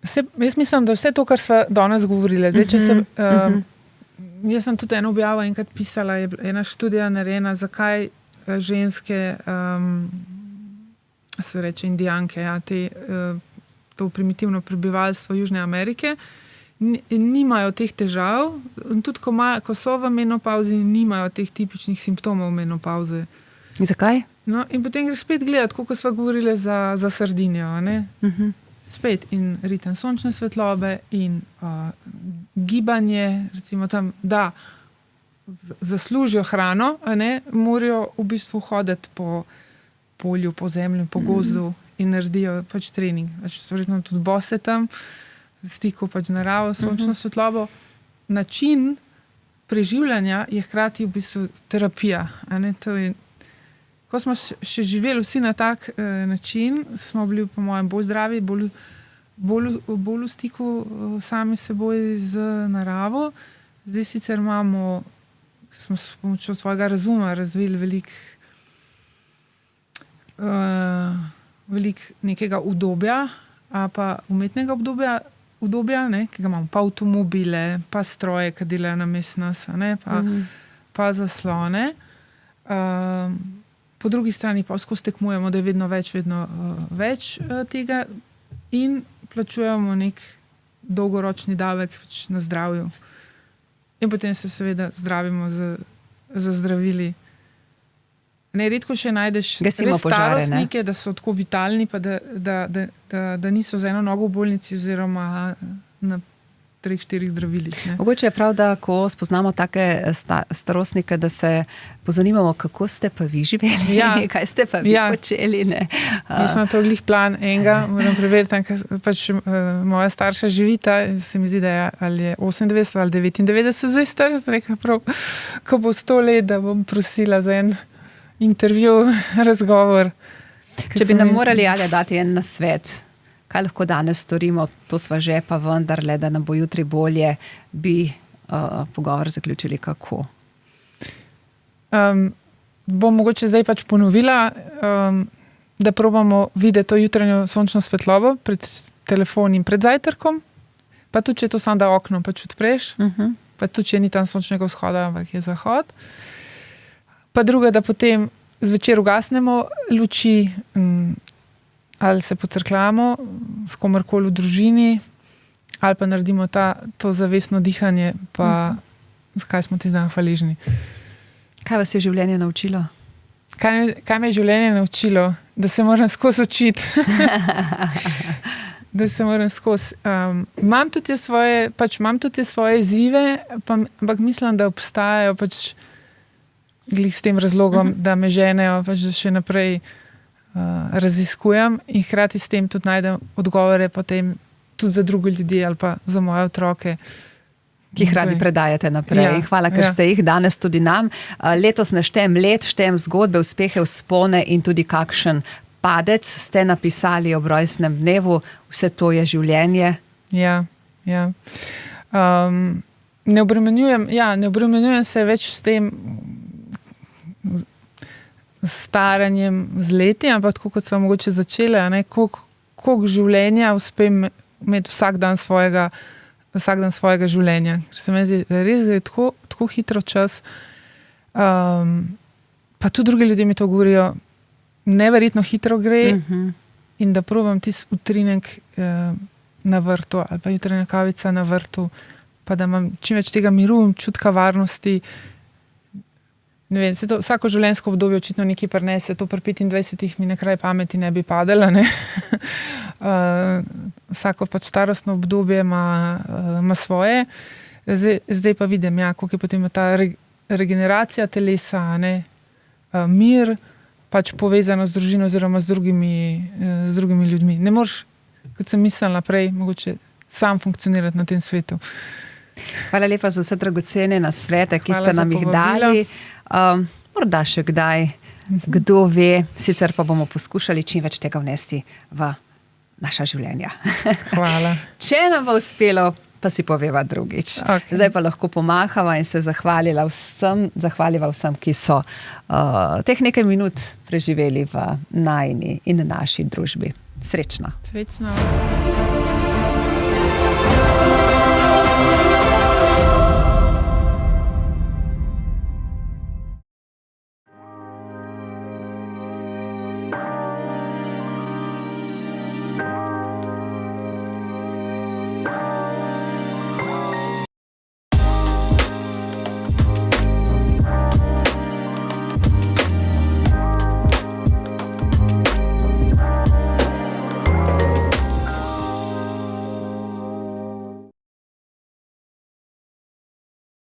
Jaz mislim, da vse to, kar sva danes govorili, zdaj, če se... Jaz sem tudi eno objavo enkrat pisala, je ena študija narejena, zakaj ženske, se reče indijanke, ja, to primitivno prebivalstvo Južne Amerike, nimajo teh težav, in tudi ko so v menopauzi, nimajo teh tipičnih simptomov menopauze. Zakaj? No, in potem gre spet gledati, kako sva govorili za sardinijo, ne? Spet in ritem sončne svetlobe in gibanje, recimo tam, da zaslužijo hrano, a ne, morajo v bistvu hoditi po polju, po zemlji, po gozdu in naredijo pač trening. Pač so verjetno tudi bose tam, v stiku pač naravo, sončno svetlobo. Način preživljanja je hkrati v bistvu terapija, a ne, to je. Ko smo še živeli vsi na tak način, smo bili po mojem bolj zdravi, bolj v stiku sami seboj z naravo. Zdaj sicer smo s pomočjo svojega razuma razvili veliko nekega udobja, a pa umetnega udobja, ne, ki ga imamo, pa avtomobile, pa stroje, ki delajo namesto nas, ne, pa zaslone. Po drugi strani pa skozi tekmujemo, da je vedno več tega in plačujemo nek dolgoročni davek na zdravju. In potem se seveda zdravimo za zdravili. Ne, redko še najdeš res starostnike, da so tako vitalni, pa da niso z eno nogo v bolnici oziroma na 3-4 zdravilih. Ne. Mogoče je prav, da ko spoznamo take starostnike, da se pozanimamo, kako ste pa vi živeli, kaj ste pa vi počeli. Mislim, to glih plan enega, moram preveriti, ker pač moja starša živita, se mi zdi, da je ali je 98 ali 99 zdaj star, sem rekla prav, ko bo 100 let, da bom prosila za en intervju, razgovor. Če bi nam morali dati en nasvet, kaj lahko danes storimo, to sva že pa vendarle, da nam bo jutri bolje, bi pogovor zaključili kako? Bom mogoče zdaj pač ponovila, da probamo videti to jutranjo sončno svetlobo pred telefonom, pred zajtrkom, pa tudi, če je to samo da okno pač odpreš, pa tudi, če ni tam sončnega vzhoda, ampak je zahod. Pa druga, da potem zvečer ugasnemo luči, ali se pocrkljamo s komarkoli v družini, ali pa naredimo to zavestno dihanje, pa zakaj smo ti zdaj hvaležni. Kaj vas je življenje naučilo? Kaj me je življenje naučilo? Da se moram skozi učiti. Da se moram skozi. Imam tudi te svoje izzive, ampak mislim, da obstajajo pač glih s tem razlogom, da me ženejo, pač da še naprej raziskujem in hkrati s tem tudi najdem odgovore potem tudi za druge ljudi ali pa za moje otroke. Ki jih radi predajate naprej. Ja, hvala, ker ste jih danes tudi nam. Letos ne štejem let, štejem zgodbe, uspehe, vzpone in tudi kakšen padec ste napisali ob rojstnem dnevu. Vse to je življenje. Ja. Ne obremenjujem se več s tem staranjem z leti, ampak tako kot smo mogoče začeli, koliko življenja uspem imeti vsak dan svojega življenja. Ker se mi zdi, da res gre tako hitro čas. Pa tudi drugi ljudje mi to govorijo, neverjetno hitro gre in da probam tisti utrinek na vrtu ali pa jutranja kavica na vrtu, pa da imam čim več tega miru in čutka varnosti, ne vem, vsako življenjsko obdobje očitno nekaj prinese, to pri 25 mi na kraj pameti ne bi padala, ne. Vsako pač starostno obdobje ima svoje. Zdaj pa vidim, koliko je potem ta regeneracija telesa, ne, mir, pač povezano z družino oziroma z drugimi ljudmi. Ne moreš, kot sem mislila prej, mogoče sam funkcionirati na tem svetu. Hvala lepa za vse dragocene nasvete, ki ste nam jih dali. Morda še kdaj, kdo ve, sicer pa bomo poskušali čim več tega vnesti v naša življenja. Hvala. Če nam bo uspelo, pa si poveva drugič. Okay. Zdaj pa lahko pomahava in se zahvalila vsem, ki so teh nekaj minut preživeli v najini in naši družbi. Srečno. Srečno.